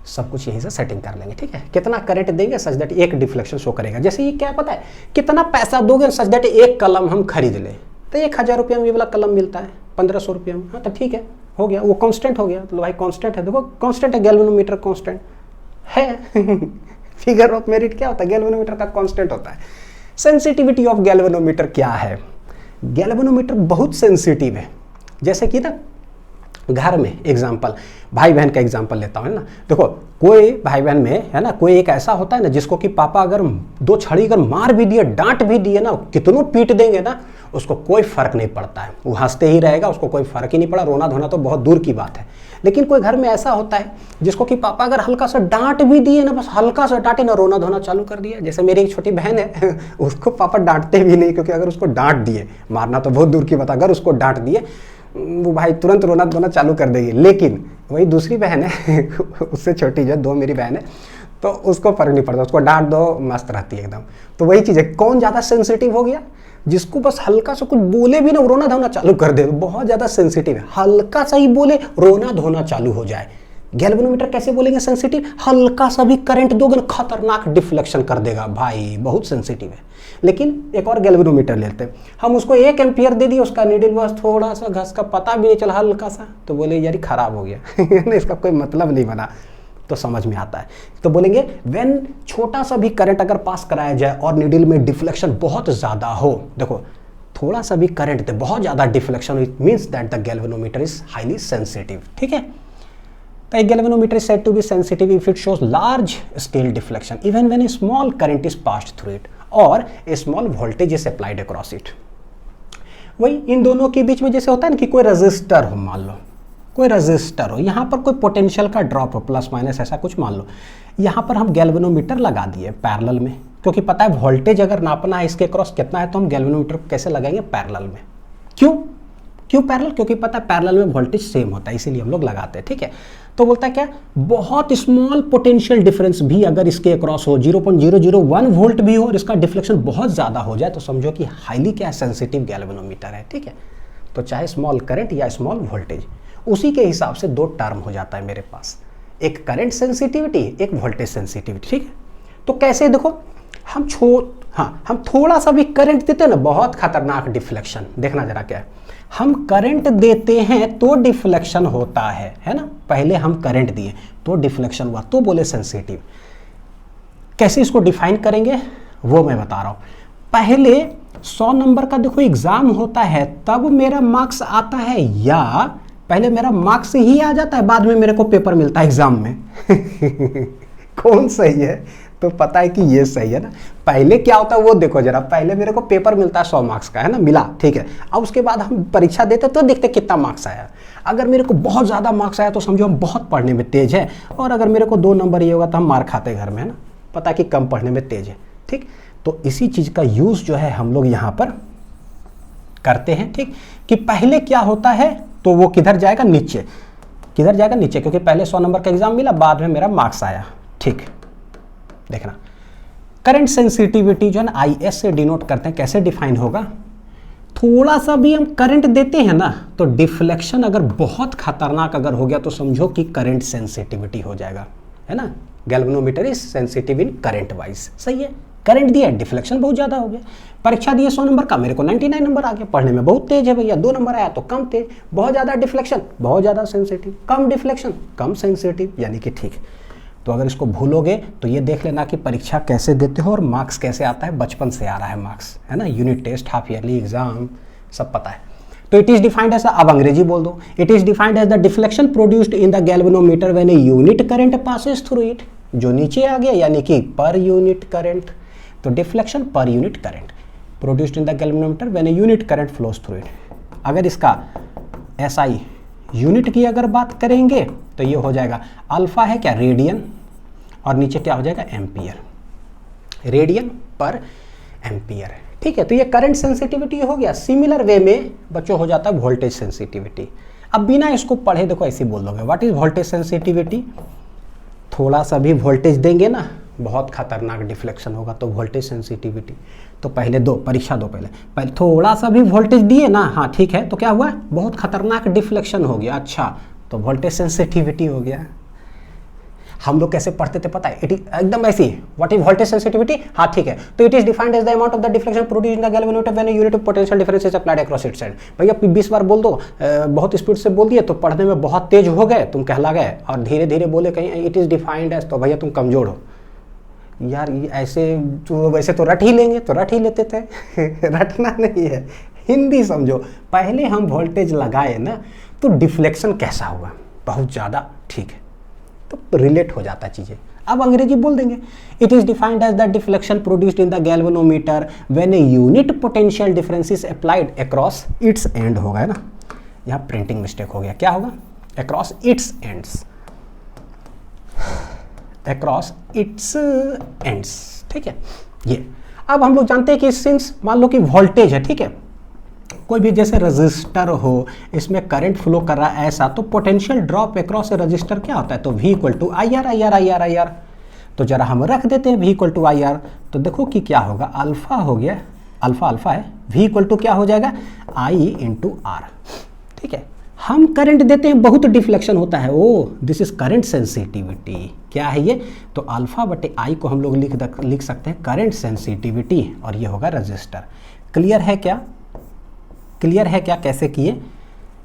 सब कुछ यहीं से सेटिंग कर लेंगे, ठीक है। कितना करंट देंगे सच दैट एक डिफ्लेक्शन शो करेगा। जैसे ये क्या पता है, कितना पैसा दोगे सच दैट एक कलम हम खरीद लें, तो 1000 रुपये में ये वाला कलम मिलता है, 1500 रुपये में, हाँ तो ठीक है, हो गया, वो कांस्टेंट हो गया। तो भाई कांस्टेंट है, देखो कांस्टेंट है, गैल्वेनोमीटर कांस्टेंट है। फिगर ऑफ मेरिट क्या होता है, गैल्वेनोमीटर का कांस्टेंट होता है। सेंसिटिविटी ऑफ गैल्वेनोमीटर क्या है, गैल्वेनोमीटर बहुत सेंसिटिव है। जैसे कि ना घर में एग्जाम्पल, भाई बहन का एग्जाम्पल लेता हूँ, है ना। देखो कोई भाई बहन में है ना, कोई एक ऐसा होता है ना जिसको कि पापा अगर 2 छड़ी अगर मार भी दिए, डांट भी दिए ना, कितनों पीट देंगे ना, उसको कोई फर्क नहीं पड़ता है, वो हंसते ही रहेगा, उसको कोई फर्क ही नहीं पड़ा, रोना धोना तो बहुत दूर की बात है। लेकिन कोई घर में ऐसा होता है जिसको कि पापा अगर हल्का सा डांट भी दिए ना, बस हल्का सा डांटे ना, रोना धोना चालू कर दिया। जैसे मेरी एक छोटी बहन है, उसको पापा डांटते भी नहीं, क्योंकि अगर उसको डांट दिए, मारना तो बहुत दूर की बात, अगर उसको डांट दिए वो भाई तुरंत रोना धोना चालू कर देगी। लेकिन वही दूसरी बहन है, उससे छोटी जो 2 मेरी बहन है, तो उसको फर्क नहीं पड़ता, उसको डांट दो मस्त रहती है एकदम। तो वही चीज़ है, कौन ज़्यादा सेंसिटिव हो गया, जिसको बस हल्का सा कुछ बोले भी ना रोना धोना चालू कर दे, बहुत ज़्यादा सेंसिटिव है। हल्का सा ही बोले रोना धोना चालू हो जाए। गैल्वेनोमीटर कैसे बोलेंगे सेंसिटिव, हल्का सा भी करंट दोगे ना खतरनाक डिफ्लेक्शन कर देगा, भाई बहुत सेंसिटिव है। लेकिन एक और गैल्वेनोमीटर लेते हैं हम, उसको 1 एम्पियर दे दिए, उसका नीडल बस थोड़ा सा घस का पता भी नहीं चला, हल्का सा, तो बोले यार खराब हो गया। इसका कोई मतलब नहीं बना, तो समझ में आता है। तो बोलेंगे व्हेन छोटा सा भी करंट अगर पास कराया जाए और नीडल में डिफ्लेक्शन बहुत ज़्यादा हो, देखो थोड़ा सा भी करंट दे, बहुत ज़्यादा deflection, it means that the galvanometer is highly sensitive, ठीक है। The galvanometer is said to be sensitive if it shows large scale deflection even when a small current is passed through it or a small voltage is applied across it। वही इन दोनों के बीच में जैसे होता है ना कि कोई रजिस्टर हो, मान लो कोई रजिस्टर हो, यहाँ पर कोई पोटेंशियल का ड्रॉप हो, प्लस माइनस ऐसा कुछ मान लो, यहाँ पर हम गैल्वेनोमीटर लगा दिए पैरेलल में, क्योंकि पता है वोल्टेज अगर नापना है इसके क्रॉस कितना है, तो हम गैल्वेनोमीटर कैसे लगाएंगे, पैरेलल में। क्यों पैरेलल, क्योंकि पता है पैरेलल में वोल्टेज सेम होता है, इसीलिए हम लोग लगाते हैं, ठीक है। तो बोलता है क्या, बहुत स्मॉल पोटेंशियल डिफरेंस भी अगर इसके अक्रॉस हो, 0.001 वोल्ट भी हो और इसका डिफ्लेक्शन बहुत ज़्यादा हो जाए, तो समझो कि हाईली क्या सेंसिटिव गैल्वेनोमीटर है, ठीक है। तो चाहे स्मॉल करंट या स्मॉल वोल्टेज, उसी के हिसाब से 2 टर्म हो जाता है मेरे पास, एक करंट सेंसिटिविटी, एक वोल्टेज सेंसिटिविटी, ठीक है। तो कैसे देखो, हम थोड़ा सा भी करंट देते हैं ना, बहुत खतरनाक डिफ्लेक्शन, देखना जरा क्या है, हम करंट देते हैं तो डिफ्लेक्शन होता है ना। पहले हम करंट दिए तो डिफ्लेक्शन हुआ, तो बोले सेंसिटिव। कैसे इसको डिफाइन करेंगे वो मैं बता रहा हूं। पहले 100 नंबर का देखो एग्जाम होता है, तब मेरा मार्क्स आता है, या पहले मेरा मार्क्स ही आ जाता है, बाद में मेरे को पेपर मिलता है एग्जाम में। कौन सही है, तो पता है कि ये सही है ना। पहले क्या होता है वो देखो जरा, पहले मेरे को पेपर मिलता है 100 मार्क्स का, है ना, मिला, ठीक है। अब उसके बाद हम परीक्षा देते तो देखते कितना मार्क्स आया। अगर मेरे को बहुत ज़्यादा मार्क्स आया तो समझो हम बहुत पढ़ने में तेज है, और अगर मेरे को 2 नंबर ये होगा तो हम मार खाते घर में, है ना, पता कि कम पढ़ने में तेज है, ठीक। तो इसी चीज़ का यूज़ जो है हम लोग यहाँ पर करते हैं, ठीक, कि पहले क्या होता है तो वो किधर जाएगा, नीचे, किधर जाएगा, नीचे, क्योंकि पहले 100 नंबर का एग्जाम मिला, बाद में मेरा मार्क्स आया, ठीक। देखना करंट सेंसिटिविटी जो है ना IS से डिनोट करते हैं, कैसे डिफाइन होगा, थोड़ा सा भी हम करंट देते हैं ना, तो डिफ्लेक्शन अगर बहुत खतरनाक अगर हो गया तो समझो कि करंट सेंसिटिविटी हो जाएगा, है ना। Galvanometer is sensitive in current wise, सही है। करंट दिया, डिफ्लेक्शन बहुत ज़्यादा हो गया। परीक्षा दिए 100 नंबर का, मेरे को 99 नंबर आ गया, पढ़ने में बहुत तेज है भैया, 2 नंबर आया तो कम तेज, बहुत ज़्यादा डिफ्लेक्शन, बहुत ज़्यादा सेंसिटिव, कम डिफ्लेक्शन, कम सेंसिटिव, यानी कि ठीक। तो अगर इसको भूलोगे तो ये देख लेना कि परीक्षा कैसे देते हो और मार्क्स कैसे आता है, बचपन से आ रहा है मार्क्स, है ना, unit test, half yearly exam, सब पता है। तो इट इज डिफाइंड एज, अब अंग्रेजी बोल दो, it is defined as the deflection produced in the galvanometer when a unit current passes through it, जो नीचे आ गया यानी कि पर यूनिट करंट, तो deflection per unit current produced in the galvanometer when a unit current flows through it. अगर इसका SI unit की अगर बात करेंगे तो ये हो जाएगा, अल्फा है क्या, रेडियन, और नीचे क्या हो जाएगा, एम्पियर, रेडियन पर एम्पियर। ठीक है, तो ये करंट सेंसिटिविटी हो गया। सिमिलर वे में बच्चों हो जाता है वोल्टेज सेंसिटिविटी। अब बिना इसको पढ़े देखो ऐसे बोल दोगे व्हाट इज वोल्टेज सेंसिटिविटी, थोड़ा सा भी वोल्टेज देंगे ना बहुत खतरनाक डिफ्लेक्शन होगा, तो वोल्टेज सेंसिटिविटी। तो पहले दो परीक्षा दो, पहले थोड़ा सा भी वोल्टेज दिए ना, हाँ ठीक है, तो क्या हुआ, बहुत खतरनाक डिफ्लेक्शन हो गया। अच्छा, तो वोल्टेज सेंसिटिविटी हो गया। हम लोग कैसे पढ़ते थे पता है, इट इज एकदम ऐसी, व्हाट इज वोल्टेज सेंसिटिविटी, हाँ ठीक है, तो it is defined as the amount of the deflection produced in the galvanometer when unit of potential difference is applied across its side. भैया 20 बार बोल दो, बहुत स्पीड से बोल दिए तो पढ़ने में बहुत तेज हो गए, तुम कहला गए, और धीरे धीरे बोले कहीं इट इज डिफाइंड एज, तो भैया तुम कमजोर हो यार। ये ऐसे तो वैसे तो रट ही लेंगे, तो रट ही लेते थे रटना नहीं है, हिंदी समझो। पहले हम वोल्टेज लगाए ना तो डिफ्लेक्शन कैसा हुआ, बहुत ज़्यादा, ठीक है, तो रिलेट हो जाता है चीज़ें। अब अंग्रेजी बोल देंगे, it is defined as the deflection produced in the galvanometer when a unit potential difference is applied across its end. होगा है ना, यहाँ प्रिंटिंग मिस्टेक हो गया, क्या होगा, across its ends, across its ends. ठीक है, ये अब हम लोग जानते हैं कि सिंस मान लो कि वोल्टेज है, ठीक है, कोई भी जैसे रजिस्टर हो, इसमें करंट फ्लो कर रहा है ऐसा, तो potential drop across a resistor क्या होता है, तो V equal to I R, I R, I R, I R. तो जरा हम रख देते हैं V equal to I R, तो देखो कि क्या होगा, अल्फा हो गया, अल्फा अल्फा है, V इक्वल टू क्या हो जाएगा, I इंटू आर। ठीक है, हम करंट देते हैं, बहुत डिफ्लेक्शन होता है, ओ दिस इज करंट सेंसिटिविटी। क्या है ये, तो अल्फा बटे आई को हम लोग लिख सकते हैं करंट सेंसिटिविटी, और ये होगा रजिस्टर। क्लियर है क्या, क्लियर है क्या, कैसे किए,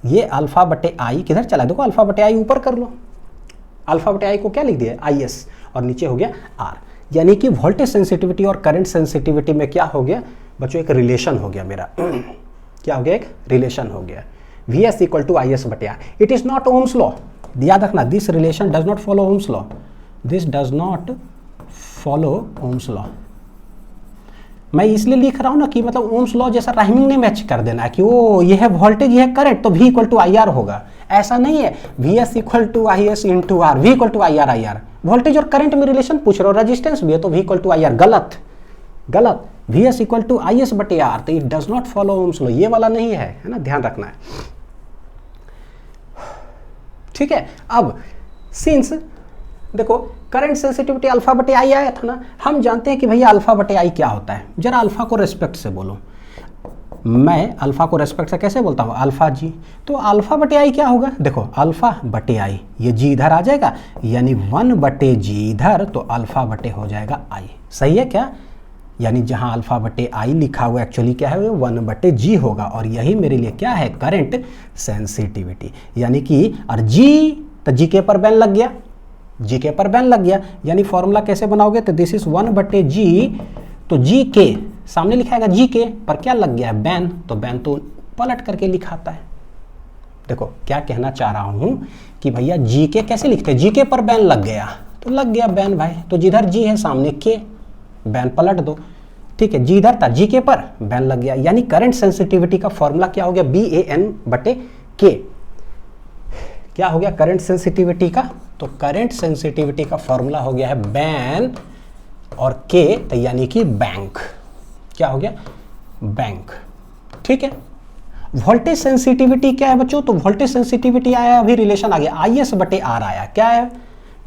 ये अल्फा बटे आई किधर चला, देखो अल्फा बटे आई ऊपर कर लो, अल्फा बटे आई को क्या लिख दिया, आई एस, और नीचे हो गया आर। यानी कि वोल्टेज सेंसिटिविटी और करंट सेंसिटिविटी में क्या हो गया बच्चों, एक रिलेशन हो गया मेरा क्या हो गया, एक रिलेशन हो गया, V S equal to I S बटे R. It is not Ohm's law, याद रखना, this relation does not follow Ohm's law, this does not follow Ohm's law. मैं इसलिए लिख रहा हूँ ना कि मतलब ओम्स लॉ जैसा राइमिंग नहीं मैच कर देना कि वो ये है वोल्टेज, ये है करंट, तो V equal to I R होगा, ऐसा नहीं है। V S equal to I S into R, V equal to I R, I R. Voltage और करंट में रिलेशन पूछ रहे हो, रेजिस्टेंस भी है तो V equal to I R, गलत गलत, V S equal to I S बटे आर, तो it does not follow Ohm's law, ये वाला नहीं है, है ना, ध्यान रखना है। ठीक है, अब सिंस देखो करंट सेंसिटिविटी अल्फा बटे आई आया था ना, हम जानते हैं कि भैया अल्फा बटे आई क्या होता है, जरा अल्फा को रेस्पेक्ट से बोलो, मैं अल्फा को रेस्पेक्ट से कैसे बोलता हूँ, अल्फा जी, तो अल्फा बटे आई क्या होगा, देखो अल्फा बटे आई, ये जी इधर आ जाएगा, यानी 1 बटे जी इधर, तो अल्फा बटे हो जाएगा आई। सही है क्या, यानी जहाँ अल्फा बटे आई लिखा हुआ एक्चुअली क्या है, 1 बटे जी होगा, और यही मेरे लिए क्या है, करंट सेंसिटिविटी। यानी कि और जी, तो जी के पर बैन लग गया, जी के पर बैन लग गया, यानी फॉर्मूला कैसे बनाओगे, तो दिस इज 1 बटे जी, तो जी के सामने लिखाएगा, जी के पर क्या लग गया है, बैन, तो बैन तो पलट करके लिखाता है। देखो क्या कहना चाह रहा हूं कि भैया जी के कैसे लिखते हैं, जी के पर बैन लग गया, तो लग गया बैन भाई, तो जिधर जी है सामने के, बैन पलट दो। ठीक है, जी इधर था, जी के पर बैन लग गया, यानी करंट सेंसिटिविटी का फॉर्मूला क्या हो गया, बी ए एन बटे के। क्या हो गया करंट सेंसिटिविटी का, तो करंट सेंसिटिविटी का फॉर्मूला हो गया है बैन और के, तो यानी कि बैंक। क्या हो गया, बैंक। ठीक है, वोल्टेज सेंसिटिविटी क्या है बच्चों, तो वोल्टेज सेंसिटिविटी आया, अभी रिलेशन आ गया, आई एस बटे आर आया, क्या है,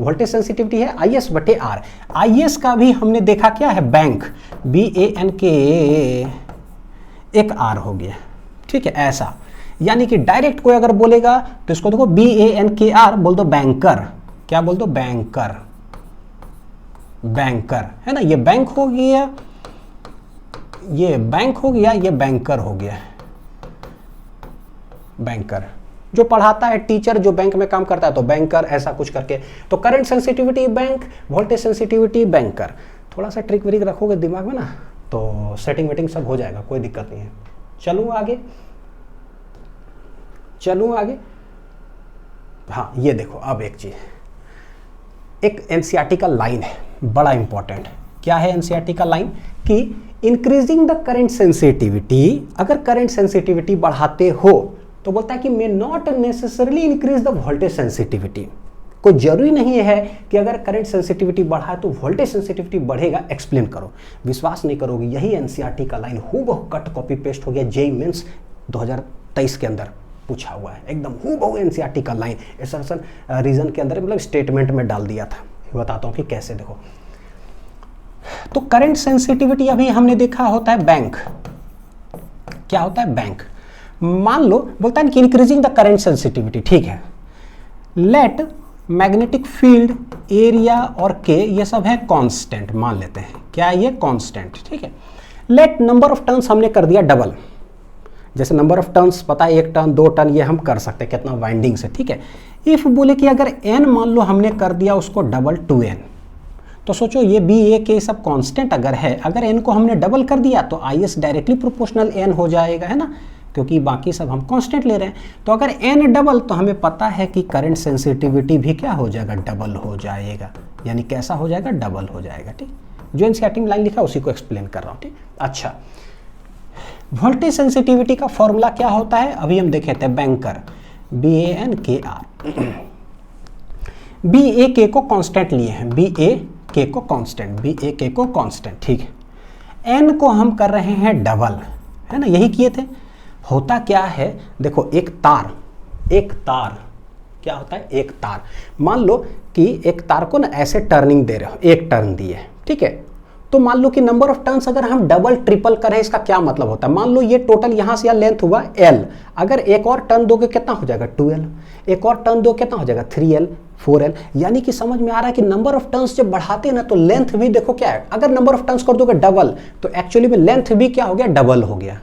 वोल्टेज सेंसिटिविटी है आई एस बटे आर। आई एस का भी हमने देखा क्या है, बैंक, बी ए एन के, एक आर हो गया। ठीक है, ऐसा, यानी कि डायरेक्ट कोई अगर बोलेगा तो इसको देखो बी ए एन के आर बोल दो बैंकर, क्या बोल दो, बैंकर, बैंकर, है ना, ये बैंक हो गया, ये बैंक हो गया, ये बैंकर हो गया, बैंकर जो पढ़ाता है, टीचर जो बैंक में काम करता है तो बैंकर, ऐसा कुछ करके। तो current sensitivity bank, voltage sensitivity banker. थोड़ा सा ट्रिक व्रिक रखोगे दिमाग में ना तो सेटिंग वेटिंग सब हो जाएगा, कोई दिक्कत नहीं है। चलूँ आगे, चलूँ आगे, हाँ ये देखो, अब एक चीज, एक एनसीईआरटी का लाइन है बड़ा इंपॉर्टेंट। क्या है एनसीईआरटी का लाइन, कि इंक्रीजिंग द करंट सेंसिटिविटी, अगर करंट सेंसिटिविटी बढ़ाते हो तो बोलता है कि may not necessarily increase the voltage sensitivity. कोई जरूरी नहीं है कि अगर करंट सेंसिटिविटी बढ़ा है तो वोल्टेज सेंसिटिविटी बढ़ेगा। एक्सप्लेन करो, विश्वास नहीं करोगे, यही एनसीईआरटी का लाइन हूबहू कट कॉपी पेस्ट हो गया। जेईई मेंस 2023 के अंदर पूछा हुआ है, एकदम हूबहू एनसीईआरटी का लाइन एसर्शन रीजन के अंदर मतलब स्टेटमेंट में डाल दिया था। बताता हूँ कि कैसे। देखो तो करंट सेंसिटिविटी अभी हमने देखा होता है बैंक, क्या होता है बैंक। मान लो बोलता है कि इंक्रीजिंग द करंट सेंसिटिविटी, ठीक है। लेट मैग्नेटिक फील्ड, एरिया और के ये सब है कांस्टेंट, मान लेते हैं क्या ये कांस्टेंट, ठीक है। लेट नंबर ऑफ टर्न्स हमने कर दिया डबल, जैसे नंबर ऑफ टर्न्स पता है 1 टर्न 2 टर्न ये हम कर सकते हैं कितना वाइंडिंग से, ठीक है। इफ बोले कि अगर n मान लो हमने कर दिया उसको डबल 2n, तो सोचो ये बी ए के सब कांस्टेंट अगर है, अगर n को हमने डबल कर दिया तो is डायरेक्टली प्रोपोर्शनल n हो जाएगा, है ना, क्योंकि बाकी सब हम कांस्टेंट ले रहे हैं। तो अगर n डबल तो हमें पता है कि करंट सेंसिटिविटी भी क्या हो जाएगा, डबल हो जाएगा। यानी कैसा हो जाएगा, डबल हो जाएगा, ठीक। जो एनसीईआरटी में लाइन लिखा है उसी को एक्सप्लेन कर रहा हूँ, ठीक। अच्छा, वोल्टेज सेंसिटिविटी का फॉर्मूला क्या होता है अभी हम देखे थे, बैंकर BANKR। बी ए के को कांस्टेंट लिए हैं, BAK को कांस्टेंट, BAK को कांस्टेंट, ठीक है। n को हम कर रहे हैं डबल, है ना, यही किए थे। होता क्या है देखो, एक तार क्या होता है, एक तार, मान लो कि एक तार को ना ऐसे टर्निंग दे रहे हो, एक टर्न दिए, ठीक है। तो मान लो कि नंबर ऑफ टर्न्स अगर हम डबल ट्रिपल करें, इसका क्या मतलब होता है, मान लो ये टोटल यहां से लेंथ हुआ L, अगर एक और टर्न दोगे कितना हो जाएगा 2L, एक और टर्न दो कितना हो जाएगा 3L 4L। यानी कि समझ में आ रहा है कि नंबर ऑफ टर्न्स जब बढ़ाते हैं ना तो लेंथ भी देखो क्या है, अगर नंबर ऑफ टर्न्स कर दोगे डबल तो एक्चुअली में लेंथ भी क्या हो गया, डबल हो गया,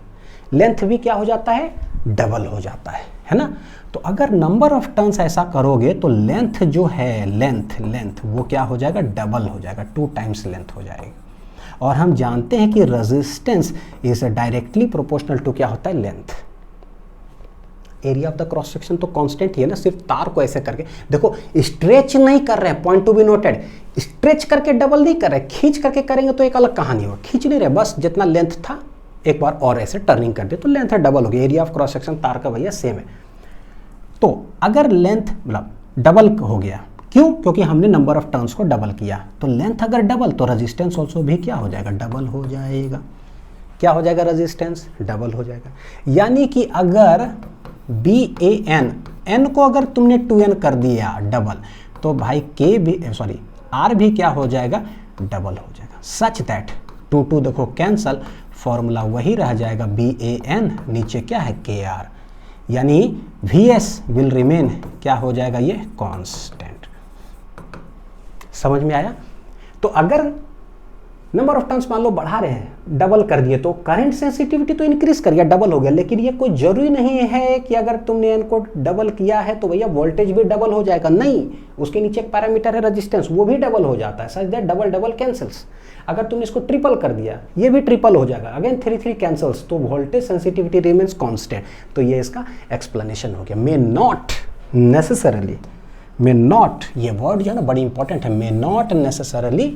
लेंथ भी क्या हो जाता है, डबल हो जाता है ना। तो अगर नंबर ऑफ टर्न्स ऐसा करोगे तो लेंथ जो है, लेंथ वो क्या हो जाएगा, डबल हो जाएगा, 2 टाइम्स लेंथ हो जाएगी। और हम जानते हैं कि resistance is directly proportional to क्या होता है, length. Area of the cross section तो कांस्टेंट ही है ना, सिर्फ तार को ऐसे करके देखो, स्ट्रेच नहीं कर रहे हैं, point to be noted, stretch करके डबल नहीं कर रहे, खींच करके करेंगे तो एक अलग कहानी हो, खींच नहीं रहे, बस जितना लेंथ था एक बार और ऐसे टर्निंग कर दे तो लेंथ डबल हो गई। एरिया ऑफ क्रॉस सेक्शन तार का भैया सेम है। तो अगर लेंथ मतलब डबल हो गया, क्यों, क्योंकि हमने नंबर ऑफ टर्न्स को डबल किया, तो लेंथ अगर डबल तो रेजिस्टेंस ऑल्सो भी क्या हो जाएगा, डबल हो जाएगा। क्या हो जाएगा, रेजिस्टेंस डबल हो जाएगा। यानी कि अगर BAN को अगर तुमने 2N कर दिया डबल, तो भाई R भी क्या हो जाएगा, डबल हो जाएगा। सच दैट 2 देखो कैंसल, फॉर्मूला वही रह जाएगा BAN, नीचे क्या है KR, यानी VS विल रिमेन क्या हो जाएगा, ये कांस्टेंट। समझ में आया। तो अगर नंबर ऑफ टर्न्स मान लो बढ़ा रहे हैं, डबल कर दिए, तो करंट सेंसिटिविटी तो इंक्रीज कर गया, डबल हो गया। लेकिन ये कोई जरूरी नहीं है कि अगर तुमने इनको डबल किया है तो भैया वोल्टेज भी डबल हो जाएगा, नहीं। उसके नीचे एक पैरामीटर है रेजिस्टेंस, वो भी डबल हो जाता है, सच दैट डबल कैंसल्स। अगर तुमने इसको ट्रिपल कर दिया, ये भी ट्रिपल हो जाएगा, अगेन 3 कैंसल्स, तो वोल्टेज सेंसिटिविटी रिमेन्स कांस्टेंट। तो ये इसका एक्सप्लेनेशन हो गया। May not necessarily, may not, ये वर्ड जो है ना बड़ी इंपॉर्टेंट है, may not necessarily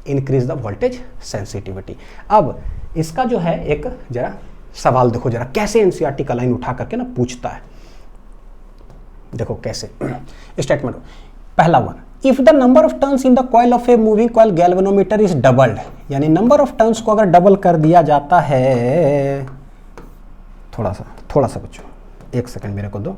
increase the voltage sensitivity. अब इसका जो है एक जरा सवाल देखो, जरा कैसे एनसीईआरटी का लाइन उठा करके ना पूछता है। देखो कैसे स्टेटमेंट, पहला one, if the number of turns in the coil of a moving coil galvanometer is doubled, यानी नंबर ऑफ टर्न्स को अगर डबल कर दिया जाता है, थोड़ा सा बच्चों, एक सेकंड मेरे को दो।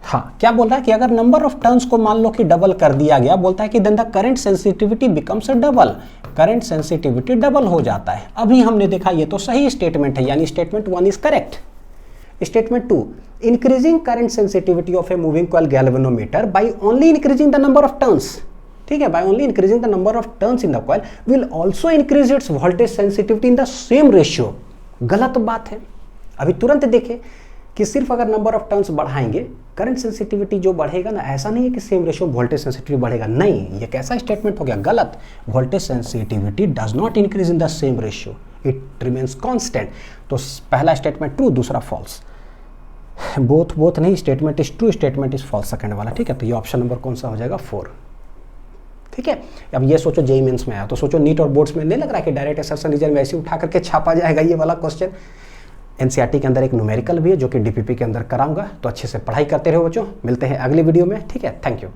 हाँ, क्या बोल रहा है कि अगर नंबर ऑफ टर्न्स को मान लो कि डबल कर दिया गया, बोलता है कि then the current sensitivity becomes double, current sensitivity double हो जाता है। अभी हमने देखा ये तो सही स्टेटमेंट है, यानी statement 1 is correct. Statement 2, increasing current sensitivity of a moving coil galvanometer by only increasing the number of turns, ठीक है, by only increasing the number of turns in the coil will also increase its voltage sensitivity in the same ratio. गलत बात है। अभी तुरंत देखें कि सिर्फ अगर नंबर ऑफ टर्न्स बढ़ाएंगे करंट सेंसिटिविटी जो बढ़ेगा ना, ऐसा नहीं है कि सेम रेशियो वोल्टेज सेंसिटिविटी बढ़ेगा, नहीं, ये कैसा स्टेटमेंट हो गया, गलत। Voltage sensitivity does not increase in the same ratio, it remains constant. तो पहला स्टेटमेंट ट्रू, दूसरा फॉल्स। बोथ नहीं, statement is true, statement is false, second वाला, ठीक है। तो ये ऑप्शन नंबर कौन सा हो जाएगा, 4, ठीक है। अब ये सोचो जेईई मेंस में आया, तो सोचो नीट और बोर्ड्स में नहीं लग रहा है कि डायरेक्ट असर्शन रीजन में ऐसे उठा करके छापा जाएगा ये वाला क्वेश्चन। एनसीईआरटी के अंदर एक न्यूमेरिकल भी है जो कि डीपीपी के अंदर कराऊंगा, तो अच्छे से पढ़ाई करते रहो बच्चों। मिलते हैं अगली वीडियो में, ठीक है, थैंक यू।